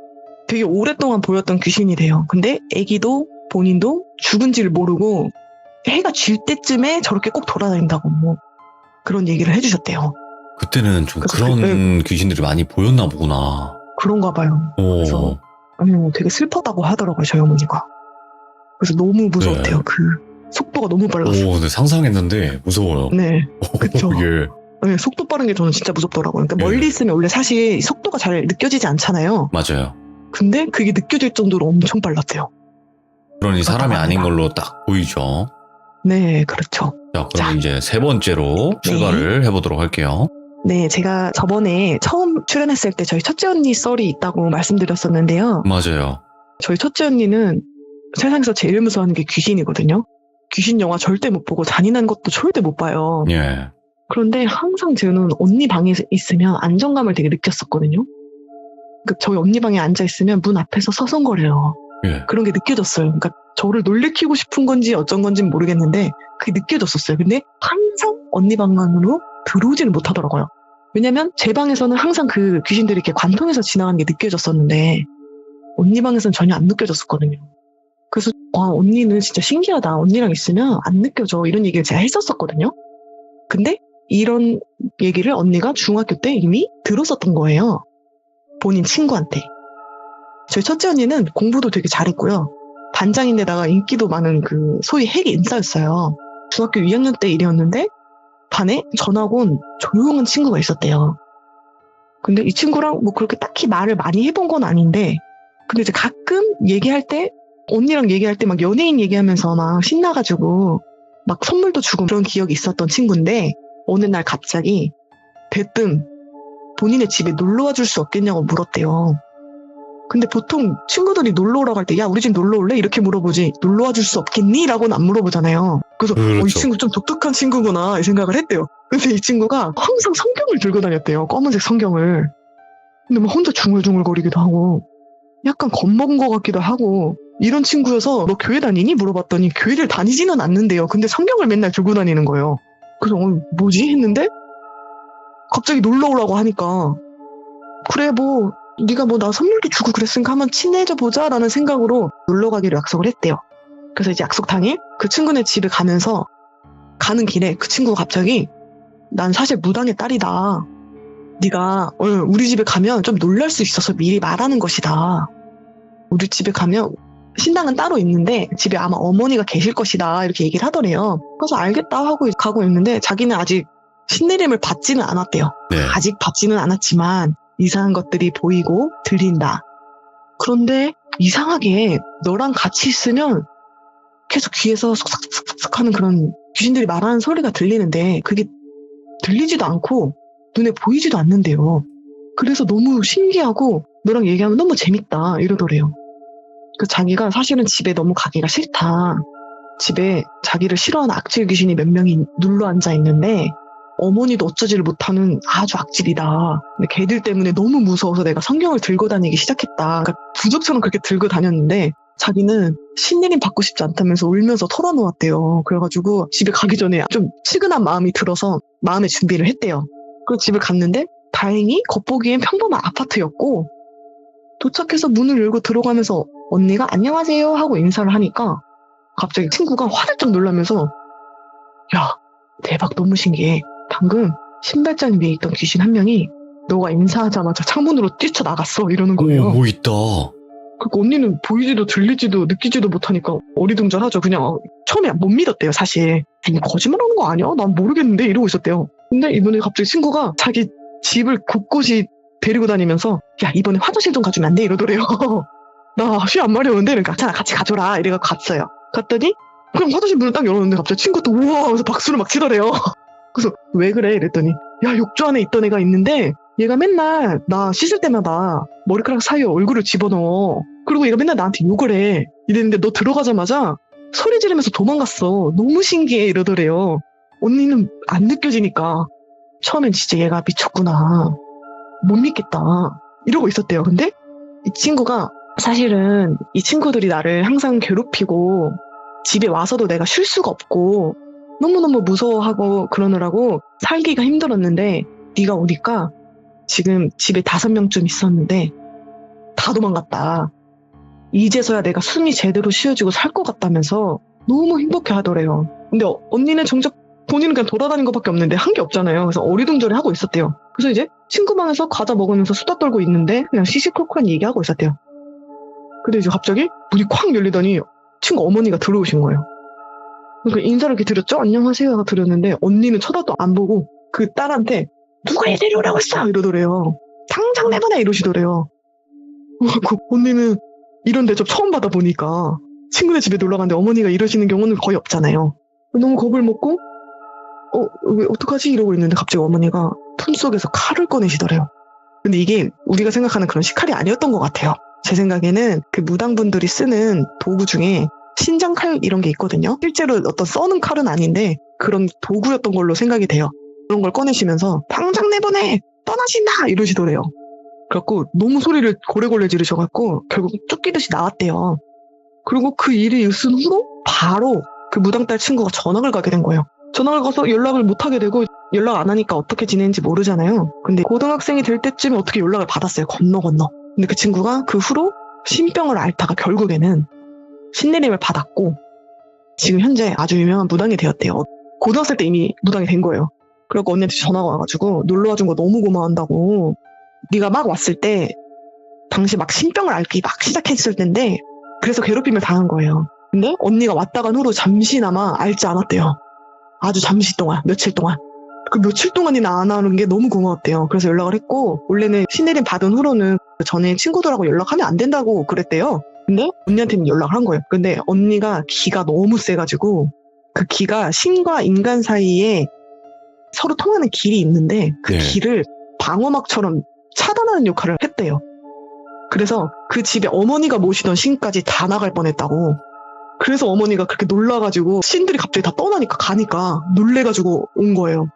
되게 오랫동안 보였던 귀신이 돼요. 근데 애기도 본인도 죽은지를 모르고 해가 질 때쯤에 저렇게 꼭 돌아다닌다고 뭐 그런 얘기를 해주셨대요. 그때는 좀 그래서 그런 귀신들이 많이 보였나 보구나. 그런가 봐요. 그래서 되게 슬퍼다고 하더라고요, 저희 어머니가. 그래서 너무 무서웠대요. 네. 그 속도가 너무 빨랐어요. 근데 상상했는데 무서워요. 네, 그쵸. 예. 네, 속도 빠른 게 저는 진짜 무섭더라고요. 그러니까 네. 멀리 있으면 원래 사실 속도가 잘 느껴지지 않잖아요. 맞아요. 근데 그게 느껴질 정도로 엄청 빨랐대요. 그러니 사람이 그렇다고 아닌 합니다. 걸로 딱 보이죠. 네, 그렇죠. 자, 그럼 자. 이제 세 번째로 출발을 해보도록 할게요. 네, 제가 저번에 처음 출연했을 때 저희 첫째 언니 썰이 있다고 말씀드렸었는데요. 맞아요. 저희 첫째 언니는 세상에서 제일 무서워하는 게 귀신이거든요. 귀신 영화 절대 못 보고 잔인한 것도 절대 못 봐요. 예. 그런데 항상 저는 언니 방에 있으면 안정감을 되게 느꼈었거든요. 그러니까 저희 언니 방에 앉아 있으면 문 앞에서 서성거려요. 예. 그런 게 느껴졌어요. 그러니까 저를 놀래키고 싶은 건지 어쩐 건지는 모르겠는데 그게 느껴졌었어요. 근데 항상 언니 방 안으로 들어오지는 못하더라고요. 왜냐면 제 방에서는 항상 그 귀신들이 이렇게 관통해서 지나가는 게 느껴졌었는데 언니 방에서는 전혀 안 느껴졌었거든요. 그래서 언니는 진짜 신기하다. 언니랑 있으면 안 느껴져. 이런 얘기를 제가 했었었거든요. 근데 이런 얘기를 언니가 중학교 때 이미 들었었던 거예요. 본인 친구한테. 저희 첫째 언니는 공부도 되게 잘했고요. 반장인데다가 인기도 많은 그 소위 핵 인싸였어요. 중학교 2학년 때 일이었는데 반에 전학 온 조용한 친구가 있었대요. 근데 이 친구랑 뭐 그렇게 딱히 말을 많이 해본 건 아닌데 근데 이제 가끔 얘기할 때 언니랑 얘기할 때 막 연예인 얘기하면서 막 신나가지고 막 선물도 주고 그런 기억이 있었던 친구인데 어느 날 갑자기 대뜸 본인의 집에 놀러와 줄 수 없겠냐고 물었대요. 근데 보통 친구들이 놀러 오라고 할 때 야 우리 집 놀러 올래? 이렇게 물어보지 놀러와 줄 수 없겠니? 라고는 안 물어보잖아요. 그래서 그렇죠. 이 친구 좀 독특한 친구구나 이 생각을 했대요. 근데 이 친구가 항상 성경을 들고 다녔대요. 검은색 성경을. 근데 막 혼자 중얼중얼거리기도 하고 약간 겁먹은 것 같기도 하고 이런 친구여서 너 교회 다니니? 물어봤더니 교회를 다니지는 않는데요. 근데 성경을 맨날 들고 다니는 거예요. 그래서 뭐지? 했는데 갑자기 놀러 오라고 하니까 그래 뭐 네가 뭐 나 선물도 주고 그랬으니까 한번 친해져 보자 라는 생각으로 놀러 가기로 약속을 했대요. 그래서 이제 약속 당일 그 친구네 집에 가면서 가는 길에 그 친구가 갑자기 난 사실 무당의 딸이다. 네가 우리 집에 가면 좀 놀랄 수 있어서 미리 말하는 것이다. 우리 집에 가면 신당은 따로 있는데 집에 아마 어머니가 계실 것이다 이렇게 얘기를 하더래요. 그래서 알겠다 하고 가고 있는데 자기는 아직 신내림을 받지는 않았대요. 네. 아직 받지는 않았지만 이상한 것들이 보이고 들린다. 그런데 이상하게 너랑 같이 있으면 계속 귀에서 쏙쏙쏙쏙 하는 그런 귀신들이 말하는 소리가 들리는데 그게 들리지도 않고 눈에 보이지도 않는데요. 그래서 너무 신기하고 너랑 얘기하면 너무 재밌다 이러더래요. 그 자기가 사실은 집에 너무 가기가 싫다. 집에 자기를 싫어하는 악질 귀신이 몇 명이 눌러 앉아 있는데 어머니도 어쩌지를 못하는 아주 악질이다. 근데 걔들 때문에 너무 무서워서 내가 성경을 들고 다니기 시작했다. 그러니까 부적처럼 그렇게 들고 다녔는데 자기는 신내림 받고 싶지 않다면서 울면서 털어놓았대요. 그래가지고 집에 가기 전에 좀 치근한 마음이 들어서 마음의 준비를 했대요. 그래서 집을 갔는데 다행히 겉보기엔 평범한 아파트였고 도착해서 문을 열고 들어가면서 언니가 안녕하세요 하고 인사를 하니까 갑자기 친구가 화들짝 놀라면서 야 대박 너무 신기해. 방금 신발장 위에 있던 귀신 한 명이 너가 인사하자마자 창문으로 뛰쳐나갔어 이러는 거예요. 뭐 있다. 그러니까 언니는 보이지도 들리지도 느끼지도 못하니까 어리둥절하죠. 그냥 처음에 못 믿었대요 사실. 거짓말하는 거 아니야? 난 모르겠는데 이러고 있었대요. 근데 이번에 갑자기 친구가 자기 집을 곳곳이 데리고 다니면서 야 이번에 화장실 좀 가주면 안 돼? 이러더래요. 나 쉬 안 마려운데 그러니까 자 같이 가줘라 이래서 갔어요. 갔더니 그냥 화장실 문을 딱 열었는데 갑자기 친구가 또 우와 하면서 박수를 막 치더래요. 그래서 왜 그래? 이랬더니 야 욕조 안에 있던 애가 있는데 얘가 맨날 나 씻을 때마다 머리카락 사이에 얼굴을 집어넣어. 그리고 얘가 맨날 나한테 욕을 해. 이랬는데 너 들어가자마자 소리 지르면서 도망갔어. 너무 신기해 이러더래요. 언니는 안 느껴지니까 처음엔 진짜 얘가 미쳤구나. 못 믿겠다. 이러고 있었대요. 근데 이 친구가 사실은 이 친구들이 나를 항상 괴롭히고 집에 와서도 내가 쉴 수가 없고 너무너무 무서워하고 그러느라고 살기가 힘들었는데 네가 오니까 지금 집에 5명쯤 있었는데 다 도망갔다. 이제서야 내가 숨이 제대로 쉬어지고 살 것 같다면서 너무 행복해 하더래요. 근데 언니는 정작 본인은 그냥 돌아다닌 것밖에 없는데 한 게 없잖아요. 그래서 어리둥절해 하고 있었대요. 그래서 이제 친구 방에서 과자 먹으면서 수다 떨고 있는데 그냥 시시콜콜한 얘기하고 있었대요. 근데 이제 갑자기 문이 콱 열리더니 친구 어머니가 들어오신 거예요. 그러니까 인사를 이렇게 드렸죠? 안녕하세요 하고 드렸는데 언니는 쳐다도 안 보고 그 딸한테 누가 얘 데려오라고 했어! 이러더래요. 당장 내보내! 이러시더래요. 그 언니는 이런 대접 처음 받아보니까 친구네 집에 놀러 갔는데 어머니가 이러시는 경우는 거의 없잖아요. 너무 겁을 먹고 왜 어떡하지? 이러고 있는데 갑자기 어머니가 품속에서 칼을 꺼내시더래요. 근데 이게 우리가 생각하는 그런 식칼이 아니었던 것 같아요. 제 생각에는 그 무당분들이 쓰는 도구 중에 신장칼 이런 게 있거든요. 실제로 어떤 써는 칼은 아닌데 그런 도구였던 걸로 생각이 돼요. 그런 걸 꺼내시면서 당장 내보내! 떠나신다! 이러시더래요. 그래갖고 너무 소리를 고래고래 지르셔갖고 결국 쫓기듯이 나왔대요. 그리고 그 일이 있은 후로 바로 그 무당딸 친구가 전학을 가게 된 거예요. 전학을 가서 연락을 못 하게 되고 연락 안 하니까 어떻게 지내는지 모르잖아요. 근데 고등학생이 될 때쯤에 어떻게 연락을 받았어요. 건너. 근데 그 친구가 그 후로 신병을 앓다가 결국에는 신내림을 받았고 지금 현재 아주 유명한 무당이 되었대요. 고등학생 때 이미 무당이 된 거예요. 그래갖고 언니한테 전화가 와가지고 놀러 와준 거 너무 고마워한다고. 네가 막 왔을 때 당시 막 신병을 앓기 막 시작했을 텐데 그래서 괴롭힘을 당한 거예요. 근데 언니가 왔다 간 후로 잠시나마 앓지 않았대요. 아주 잠시 동안, 며칠 동안. 그 며칠 동안이나 안 하는 게 너무 고마웠대요. 그래서 연락을 했고 원래는 신내림 받은 후로는 전에 친구들하고 연락하면 안 된다고 그랬대요. 근데 언니한테는 연락을 한 거예요. 근데 언니가 기가 너무 세가지고 그 기가 신과 인간 사이에 서로 통하는 길이 있는데 그 네. 길을 방어막처럼 차단하는 역할을 했대요. 그래서 그 집에 어머니가 모시던 신까지 다 나갈 뻔했다고. 그래서 어머니가 그렇게 놀라가지고 신들이 갑자기 다 떠나니까 가니까 놀래가지고 온 거예요.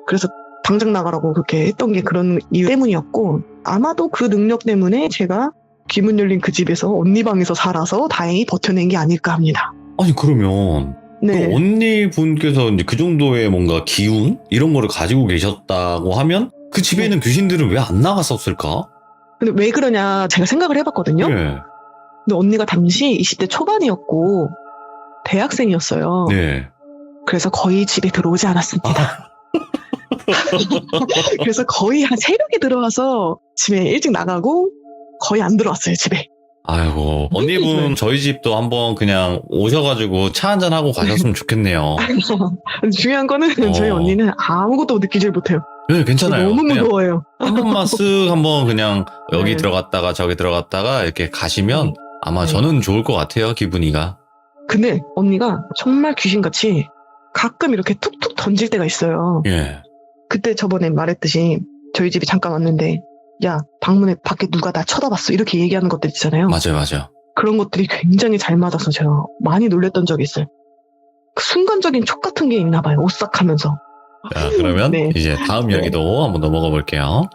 그래서 당장 나가라고 그렇게 했던 게 그런 이유 때문이었고 아마도 그 능력 때문에 제가 귀문 열린 그 집에서 언니 방에서 살아서 다행히 버텨낸 게 아닐까 합니다. 아니 그러면 네. 그 언니 분께서 이제 그 정도의 뭔가 기운 이런 거를 가지고 계셨다고 하면 그 집에 있는 귀신들은 왜 안 나갔었을까? 근데 왜 그러냐 제가 생각을 해봤거든요. 네. 근데 언니가 당시 20대 초반이었고 대학생이었어요. 네. 그래서 거의 집에 들어오지 않았습니다. 그래서 거의 한 새벽에 들어와서 집에 일찍 나가고 거의 안 들어왔어요, 집에. 아이고 언니분 저희 집도 한번 그냥 오셔가지고 차 한잔 하고 가셨으면 좋겠네요. 중요한 거는 저희 언니는 아무것도 느끼질 못해요. 네, 괜찮아요. 너무 그냥 무서워요. 한 번만 쓱 한번 그냥 여기 네. 들어갔다가 저기 들어갔다가 이렇게 가시면 아마 네. 저는 좋을 것 같아요, 기분이가. 근데 언니가 정말 귀신같이 가끔 이렇게 툭툭 던질 때가 있어요. 예. 그때 저번에 말했듯이 저희 집에 잠깐 왔는데 야 방문에 밖에 누가 나 쳐다봤어 이렇게 얘기하는 것들 있잖아요. 맞아요. 그런 것들이 굉장히 잘 맞아서 제가 많이 놀랬던 적이 있어요. 그 순간적인 촉 같은 게 있나 봐요. 오싹하면서. 자, 그러면 네. 이제 다음 이야기도 한번 넘어가 볼게요.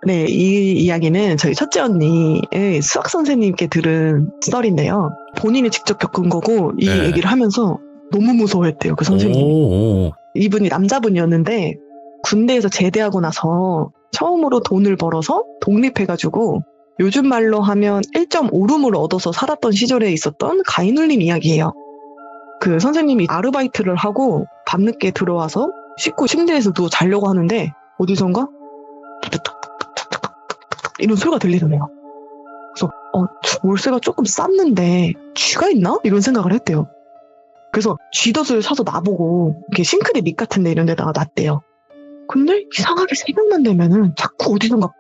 네, 이 이야기는 저희 첫째 언니의 수학 선생님께 들은 썰인데요. 본인이 직접 겪은 거고 이 네. 얘기를 하면서 너무 무서워했대요. 그 선생님이. 오. 이분이 남자분이었는데 군대에서 제대하고 나서 처음으로 돈을 벌어서 독립해가지고 요즘 말로 하면 1.5룸을 얻어서 살았던 시절에 있었던 가인울림 이야기예요. 그 선생님이 아르바이트를 하고 밤늦게 들어와서 씻고 침대에서 누워 자려고 하는데 어디선가 이런 소리가 들리더래요. 그래서 월세가 조금 쌌는데 쥐가 있나? 이런 생각을 했대요. 그래서 쥐덫을 사서 놔보고 이렇게 싱크대 밑 같은 데 이런 데다가 놨대요. 근데 이상하게 새벽만 되면은 자꾸 어디선가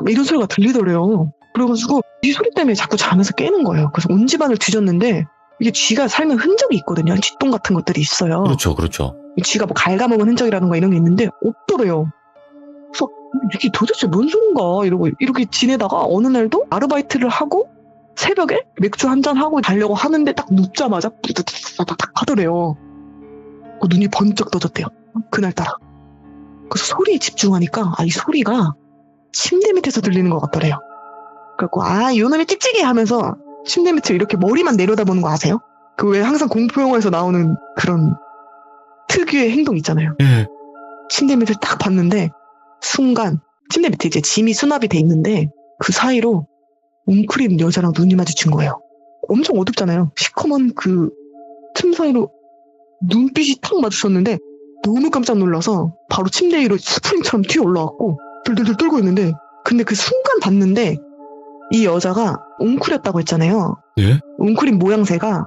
이런 소리가 들리더래요. 그래가지고 이 소리 때문에 자꾸 자면서 깨는 거예요. 그래서 온 집안을 뒤졌는데 이게 쥐가 살면 흔적이 있거든요. 쥐똥 같은 것들이 있어요. 그렇죠. 쥐가 뭐 갉아먹은 흔적이라는 거 이런 게 있는데 없더래요. 그래서 이게 도대체 뭔 소린가 이러고 이렇게 지내다가 어느 날도 아르바이트를 하고 새벽에 맥주 한잔 하고 자려고 하는데 딱 눕자마자 뿌드득 하더래요. 그 눈이 번쩍 떠졌대요. 그날따라. 그래서 소리에 집중하니까 이 소리가 침대 밑에서 들리는 것 같더래요. 그래갖고 이놈이 찍찍이 하면서 침대 밑을 이렇게 머리만 내려다보는 거 아세요? 그 왜 항상 공포 영화에서 나오는 그런 특유의 행동 있잖아요. 예. 침대 밑을 딱 봤는데 순간 침대 밑에 이제 짐이 수납이 돼 있는데 그 사이로 웅크리는 여자랑 눈이 마주친 거예요. 엄청 어둡잖아요. 시커먼 그 틈 사이로 눈빛이 탁 마주쳤는데 너무 깜짝 놀라서 바로 침대 위로 스프링처럼 튀어 올라왔고 들들들 떨고 있는데 근데 그 순간 봤는데 이 여자가 웅크렸다고 했잖아요. 예? 웅크린 모양새가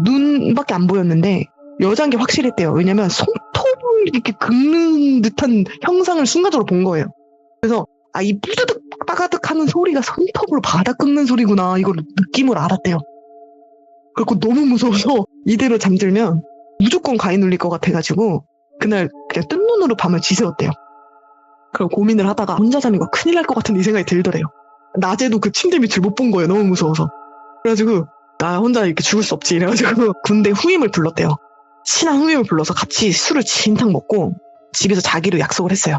눈밖에 안 보였는데 여자인 게 확실했대요. 왜냐면 손톱을 이렇게 긁는 듯한 형상을 순간적으로 본 거예요. 그래서 이 뿌드득 빠가득 하는 소리가 손톱으로 바닥 긁는 소리구나 이걸 느낌을 알았대요. 그리고 너무 무서워서 이대로 잠들면 무조건 가위 눌릴 것 같아가지고 그날 그냥 뜬 눈으로 밤을 지새웠대요. 그리고 고민을 하다가 혼자 자는 거 큰일 날 것 같은 이 생각이 들더래요. 낮에도 그 침대 밑을 못 본 거예요. 너무 무서워서. 그래가지고 나 혼자 이렇게 죽을 수 없지 이래가지고 군대 후임을 불렀대요. 친한 후임을 불러서 같이 술을 진탕 먹고 집에서 자기로 약속을 했어요.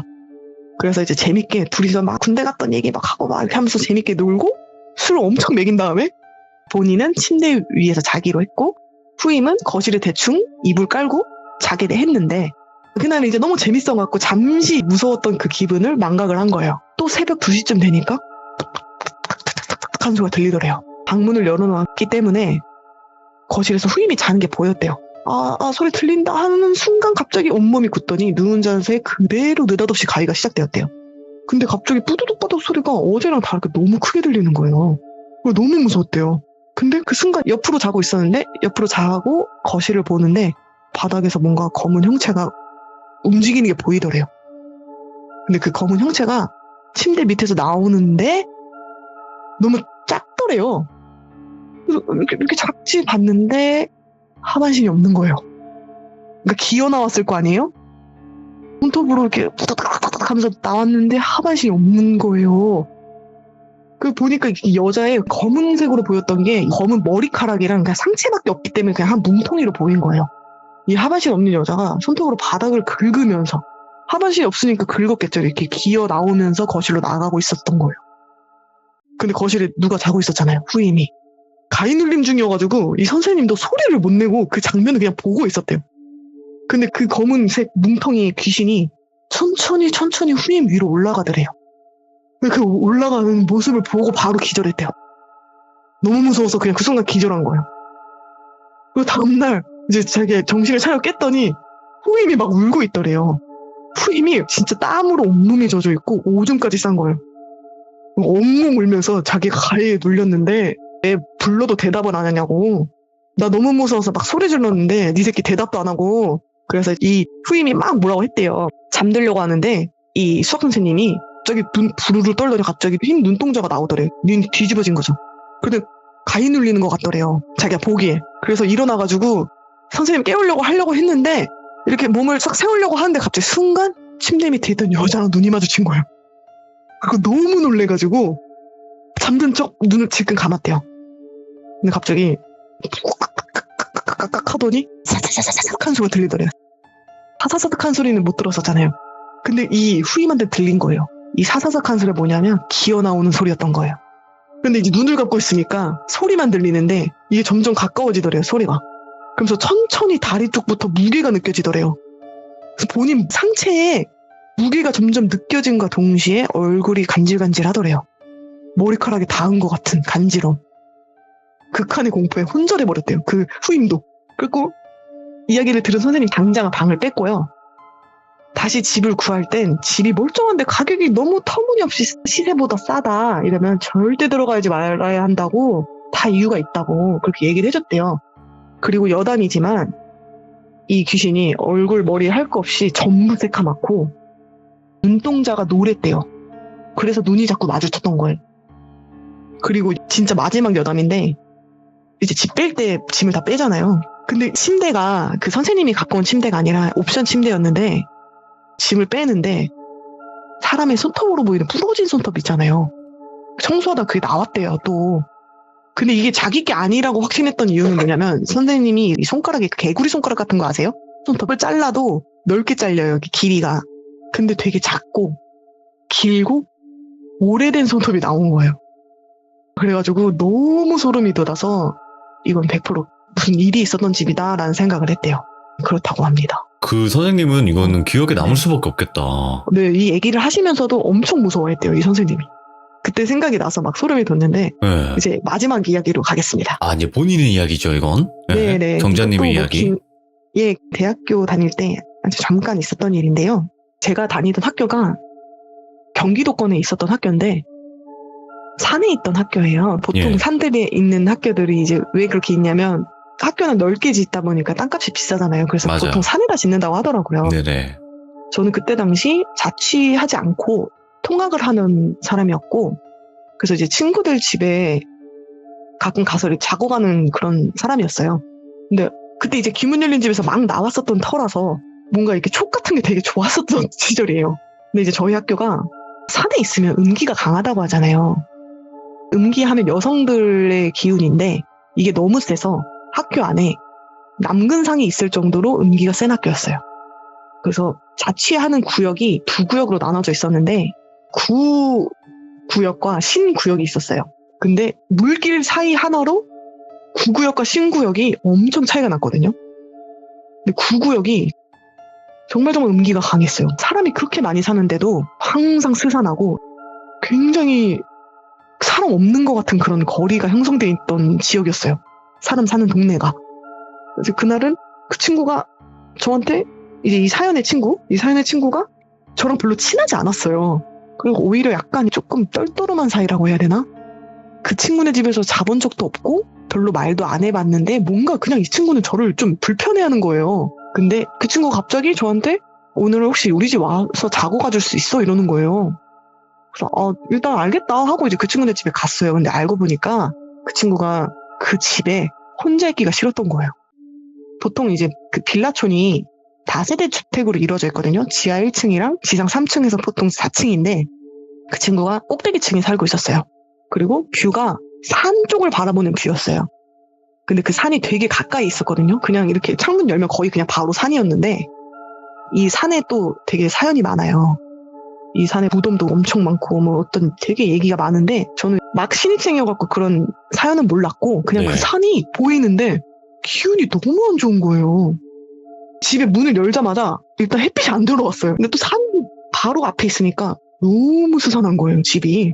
그래서 이제 재밌게 둘이서 막 군대 갔던 얘기 막 하고 막 이렇게 하면서 재밌게 놀고 술을 엄청 먹인 다음에 본인은 침대 위에서 자기로 했고 후임은 거실에 대충 이불 깔고 자게 했는데 그날은 이제 너무 재밌어갖고 잠시 무서웠던 그 기분을 망각을 한 거예요. 또 새벽 2시쯤 되니까 탁탁탁탁탁 하는 소리가 들리더래요. 방문을 열어놨기 때문에 거실에서 후임이 자는 게 보였대요. 소리 들린다 하는 순간 갑자기 온몸이 굳더니 누운 자세에 그대로 느닷없이 가위가 시작되었대요. 근데 갑자기 뿌두둑뿌둑 소리가 어제랑 다르게 너무 크게 들리는 거예요. 너무 무서웠대요. 근데 그 순간 옆으로 자고 있었는데 옆으로 자고 거실을 보는데 바닥에서 뭔가 검은 형체가 움직이는 게 보이더래요. 근데 그 검은 형체가 침대 밑에서 나오는데 너무 작더래요. 그래서 이렇게 작지 봤는데 하반신이 없는 거예요. 그러니까 기어 나왔을 거 아니에요? 손톱으로 이렇게 부다닥닥닥 하면서 나왔는데 하반신이 없는 거예요. 그 보니까 이 여자의 검은색으로 보였던 게 검은 머리카락이랑 그냥 상체밖에 없기 때문에 그냥 한 뭉텅이로 보인 거예요. 이 하반신 없는 여자가 손톱으로 바닥을 긁으면서 하반신이 없으니까 긁었겠죠. 이렇게 기어 나오면서 거실로 나가고 있었던 거예요. 근데 거실에 누가 자고 있었잖아요. 후임이. 가위 눌림 중이어가지고 이 선생님도 소리를 못 내고 그 장면을 그냥 보고 있었대요. 근데 그 검은색 뭉텅이 귀신이 천천히 후임 위로 올라가더래요. 그 올라가는 모습을 보고 바로 기절했대요. 너무 무서워서 그냥 그 순간 기절한 거예요. 그리고 다음날 이제 자기 정신을 차려 깼더니 후임이 막 울고 있더래요. 후임이 진짜 땀으로 온몸이 젖어 있고 오줌까지 싼 거예요. 엉엉 울면서 자기가 가위에 눌렸는데 왜 불러도 대답을 안 하냐고. 나 너무 무서워서 막 소리 질렀는데 네 새끼 대답도 안 하고. 그래서 이 후임이 막 뭐라고 했대요. 잠들려고 하는데 이 수학 선생님이 갑자기 눈 부르르 떨더니 갑자기 흰 눈동자가 나오더래. 눈이 뒤집어진 거죠. 근데 가위 눌리는 것 같더래요. 자기가 보기에. 그래서 일어나가지고 선생님 깨우려고 하려고 했는데 이렇게 몸을 싹 세우려고 하는데 갑자기 순간 침대 밑에 있던 여자랑 눈이 마주친 거예요. 그거 너무 놀래가지고 잠든 척 눈을 질끈 감았대요. 근데 갑자기 깍깍깍깍깍 하더니 사사사사삭 한 소리가 들리더래요. 사사사삭 한 소리는 못 들었었잖아요. 근데 이 후임한테 들린 거예요. 이 사사삭 한 소리가 뭐냐면 기어 나오는 소리였던 거예요. 근데 이제 눈을 감고 있으니까 소리만 들리는데 이게 점점 가까워지더래요, 소리가. 그러면서 천천히 다리 쪽부터 무게가 느껴지더래요. 그래서 본인 상체에 무게가 점점 느껴진과 동시에 얼굴이 간질간질 하더래요. 머리카락이 닿은 것 같은 간지럼. 극한의 공포에 혼절해버렸대요. 그 후임도. 그리고 이야기를 들은 선생님 당장 방을 뺐고요. 다시 집을 구할 땐 집이 멀쩡한데 가격이 너무 터무니없이 시세보다 싸다 이러면 절대 들어가지 말아야 한다고 다 이유가 있다고 그렇게 얘기를 해줬대요. 그리고 여담이지만 이 귀신이 얼굴 머리 할 거 없이 전부 새카맣고 눈동자가 노랬대요. 그래서 눈이 자꾸 마주쳤던 거예요. 그리고 진짜 마지막 여담인데 이제 집 뺄 때 짐을 다 빼잖아요. 근데 침대가 그 선생님이 갖고 온 침대가 아니라 옵션 침대였는데 짐을 빼는데 사람의 손톱으로 보이는 부러진 손톱 있잖아요. 청소하다 그게 나왔대요 또. 근데 이게 자기 게 아니라고 확신했던 이유는 뭐냐면 선생님이 이 손가락이 개구리 손가락 같은 거 아세요? 손톱을 잘라도 넓게 잘려요 여기 길이가. 근데 되게 작고 길고 오래된 손톱이 나온 거예요. 그래가지고 너무 소름이 돋아서 이건 100% 무슨 일이 있었던 집이다라는 생각을 했대요. 그렇다고 합니다. 그 선생님은 이거는 기억에 남을 수밖에 없겠다. 네, 이 얘기를 하시면서도 엄청 무서워했대요, 이 선생님이. 그 그때 생각이 나서 막 소름이 돋는데 네. 이제 마지막 이야기로 가겠습니다. 아, 이제 본인의 이야기죠, 이건. 네. 네네. 경자님의 이것도 이야기. 예, 대학교 다닐 때 아주 잠깐 있었던 일인데요. 제가 다니던 학교가 경기도권에 있었던 학교인데 산에 있던 학교예요. 보통 예. 산들에 있는 학교들이 이제 왜 그렇게 있냐면 학교는 넓게 짓다 보니까 땅값이 비싸잖아요. 그래서 맞아요. 보통 산에다 짓는다고 하더라고요. 네네. 저는 그때 당시 자취하지 않고 통학을 하는 사람이었고 그래서 이제 친구들 집에 가끔 가서 이렇게 자고 가는 그런 사람이었어요. 근데 그때 이제 귀문 열린 집에서 막 나왔었던 터라서 뭔가 이렇게 촉 같은 게 되게 좋았었던 시절이에요. 근데 이제 저희 학교가 산에 있으면 음기가 강하다고 하잖아요. 음기하면 여성들의 기운인데 이게 너무 세서 학교 안에 남근상이 있을 정도로 음기가 센 학교였어요. 그래서 자취하는 구역이 두 구역으로 나눠져 있었는데 구구역과 신구역이 있었어요. 근데 물길 사이 하나로 구구역과 신구역이 엄청 차이가 났거든요. 근데 구구역이 정말 음기가 강했어요. 사람이 그렇게 많이 사는데도 항상 스산하고 굉장히 사람 없는 것 같은 그런 거리가 형성돼 있던 지역이었어요. 사람 사는 동네가. 그래서 그날은 그 친구가 저한테 이제 이 사연의 친구가 저랑 별로 친하지 않았어요. 그리고 오히려 약간 조금 떨떠름한 사이라고 해야 되나? 그 친구네 집에서 자본 적도 없고 별로 말도 안 해봤는데 뭔가 그냥 이 친구는 저를 좀 불편해하는 거예요. 근데 그 친구가 갑자기 저한테 오늘 혹시 우리 집 와서 자고 가줄 수 있어? 이러는 거예요. 그래서 일단 알겠다 하고 이제 그 친구네 집에 갔어요. 근데 알고 보니까 그 친구가 그 집에 혼자 있기가 싫었던 거예요. 보통 이제 그 빌라촌이 다세대 주택으로 이루어져 있거든요. 지하 1층이랑 지상 3층에서 보통 4층인데 그 친구가 꼭대기층에 살고 있었어요. 그리고 뷰가 산 쪽을 바라보는 뷰였어요. 근데 그 산이 되게 가까이 있었거든요. 그냥 이렇게 창문 열면 거의 그냥 바로 산이었는데 이 산에 또 되게 사연이 많아요. 이 산에 무덤도 엄청 많고 뭐 어떤 되게 얘기가 많은데 저는 막 신입생이어갖고 그런 사연은 몰랐고 그냥 네. 그 산이 보이는데 기운이 너무 안 좋은 거예요. 집에 문을 열자마자 일단 햇빛이 안 들어왔어요. 근데 또 산 바로 앞에 있으니까 너무 스산한 거예요, 집이.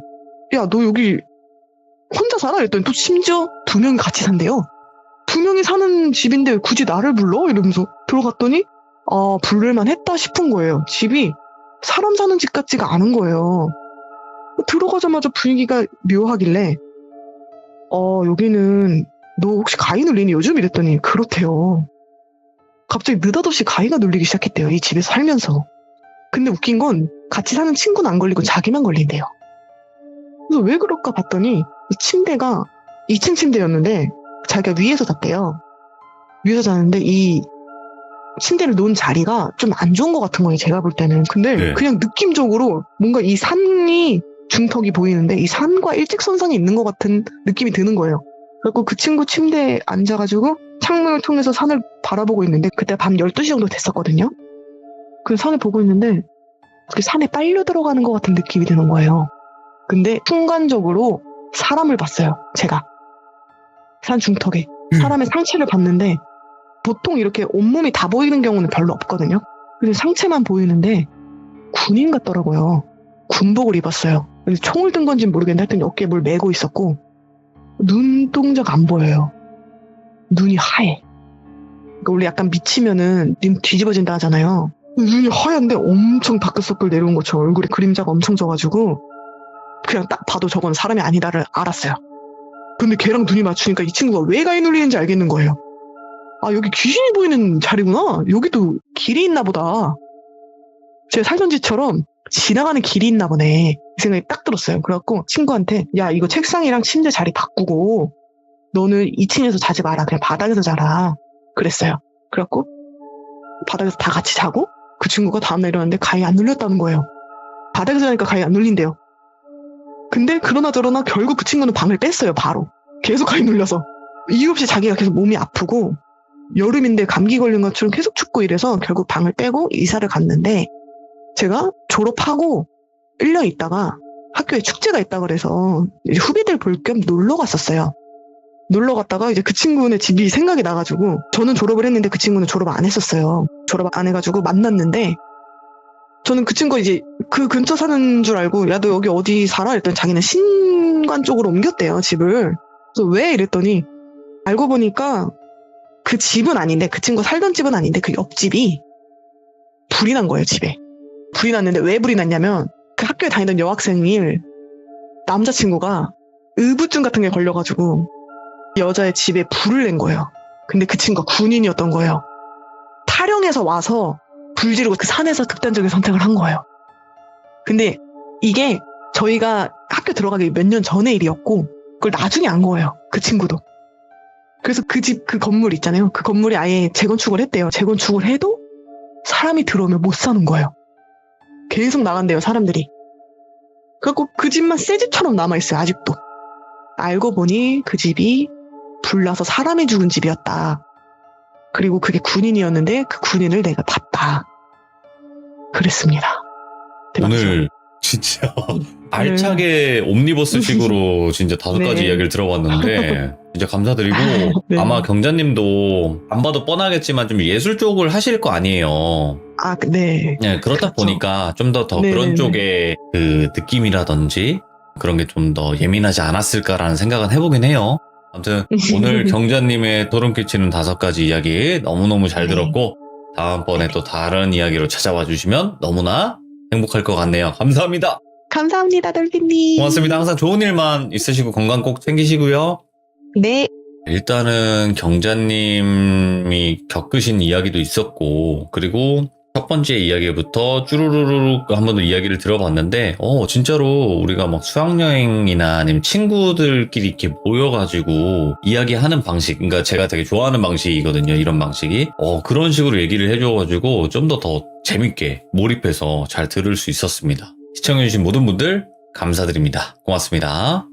야, 너 여기 혼자 살아? 이랬더니 또 심지어 2명이 같이 산대요. 2명이 사는 집인데 굳이 나를 불러? 이러면서 들어갔더니 부를만 했다 싶은 거예요. 집이 사람 사는 집 같지가 않은 거예요. 들어가자마자 분위기가 묘하길래 여기는 너 혹시 가위 눌리니 요즘? 이랬더니 그렇대요. 갑자기 느닷없이 가위가 눌리기 시작했대요. 이 집에서 살면서. 근데 웃긴 건 같이 사는 친구는 안 걸리고 자기만 걸린대요. 그래서 왜 그럴까 봤더니 이 침대가 2층 침대였는데 자기가 위에서 잤대요. 위에서 자는데 이 침대를 놓은 자리가 좀 안 좋은 것 같은 거예요. 제가 볼 때는. 근데 네. 그냥 느낌적으로 뭔가 이 산이 중턱이 보이는데 이 산과 일직선상에 있는 것 같은 느낌이 드는 거예요. 그래서 그 친구 침대에 앉아가지고 창문을 통해서 산을 바라보고 있는데 그때 밤 12시 정도 됐었거든요. 그 산을 보고 있는데 그 산에 빨려 들어가는 것 같은 느낌이 드는 거예요. 근데 순간적으로 사람을 봤어요. 제가. 산 중턱에 사람의 상체를 봤는데 보통 이렇게 온몸이 다 보이는 경우는 별로 없거든요. 근데 상체만 보이는데 군인 같더라고요. 군복을 입었어요. 근데 총을 든 건지는 모르겠는데 하여튼 어깨에 뭘 메고 있었고 눈동자가 안 보여요. 눈이 하얘. 그러니까 원래 약간 미치면은 눈 뒤집어진다 하잖아요. 눈이 하얀데 엄청 다크서클 내려온 것처럼 얼굴에 그림자가 엄청 져가지고 그냥 딱 봐도 저건 사람이 아니다를 알았어요. 근데 걔랑 눈이 맞추니까 이 친구가 왜 가위 눌리는지 알겠는 거예요. 아, 여기 귀신이 보이는 자리구나. 여기도 길이 있나 보다. 제가 살던 집처럼 지나가는 길이 있나 보네. 이 생각이 딱 들었어요. 그래갖고 친구한테 야, 이거 책상이랑 침대 자리 바꾸고 너는 2층에서 자지 마라. 그냥 바닥에서 자라. 그랬어요. 그래갖고 바닥에서 다 같이 자고 그 친구가 다음날 일어났는데 가위 안 눌렸다는 거예요. 바닥에서 자니까 가위 안 눌린대요. 근데 그러나 저러나 결국 그 친구는 방을 뺐어요. 바로. 계속 가위 눌려서. 이유 없이 자기가 계속 몸이 아프고 여름인데 감기 걸린 것처럼 계속 춥고 이래서 결국 방을 빼고 이사를 갔는데 제가 졸업하고 1년 있다가 학교에 축제가 있다 그래서 이제 후배들 볼 겸 놀러 갔었어요. 놀러 갔다가 이제 그 친구네 집이 생각이 나가지고 저는 졸업을 했는데 그 친구는 졸업 안 했었어요. 졸업 안 해가지고 만났는데 저는 그 친구가 이제 그 근처 사는 줄 알고 야 너 여기 어디 살아? 이랬더니 자기는 신관 쪽으로 옮겼대요 집을. 그래서 왜? 이랬더니 알고 보니까 그 집은 아닌데 그 친구 살던 집은 아닌데 그 옆집이 불이 난 거예요 집에. 불이 났는데 왜 불이 났냐면 그 학교에 다니던 여학생이 남자친구가 의부증 같은 게 걸려가지고 여자의 집에 불을 낸 거예요. 근데 그 친구가 군인이었던 거예요. 타령해서 와서 불 지르고 그 산에서 극단적인 선택을 한 거예요. 근데 이게 저희가 학교 들어가기 몇 년 전의 일이었고 그걸 나중에 안 거예요. 그 친구도. 그래서 그 집, 그 건물 있잖아요. 그 건물이 아예 재건축을 했대요. 재건축을 해도 사람이 들어오면 못 사는 거예요. 계속 나간대요, 사람들이. 그래갖고 그 집만 새 집처럼 남아있어요, 아직도. 알고 보니 그 집이 불나서 사람이 죽은 집이었다. 그리고 그게 군인이었는데 그 군인을 내가 봤다. 그랬습니다. 대박이죠? 오늘 진짜 알차게 옴니버스식으로 진짜 5가지 네. 이야기를 들어봤는데 진짜 감사드리고 네. 아마 경자님도 안 봐도 뻔하겠지만 좀 예술 쪽을 하실 거 아니에요. 아, 네. 네, 그렇다 그렇죠. 보니까 좀 더 네, 그런 네, 쪽의 그 느낌이라든지 그런 게 좀 더 예민하지 않았을까라는 생각은 해보긴 해요. 아무튼 오늘 경자님의 소름 끼치는 5가지 이야기 너무너무 잘 네. 들었고 다음번에 또 다른 이야기로 찾아와 주시면 너무나 행복할 것 같네요. 감사합니다. 감사합니다, dol비님. 고맙습니다. 항상 좋은 일만 있으시고 건강 꼭 챙기시고요. 네. 일단은 경자님이 겪으신 이야기도 있었고 그리고 첫 번째 이야기부터 쭈루루룩 한 번 더 이야기를 들어봤는데 진짜로 우리가 막 수학여행이나 아니면 친구들끼리 이렇게 모여가지고 이야기하는 방식, 그러니까 제가 되게 좋아하는 방식이거든요. 이런 방식이 그런 식으로 얘기를 해줘가지고 좀 더 재밌게 몰입해서 잘 들을 수 있었습니다. 시청해주신 모든 분들 감사드립니다. 고맙습니다.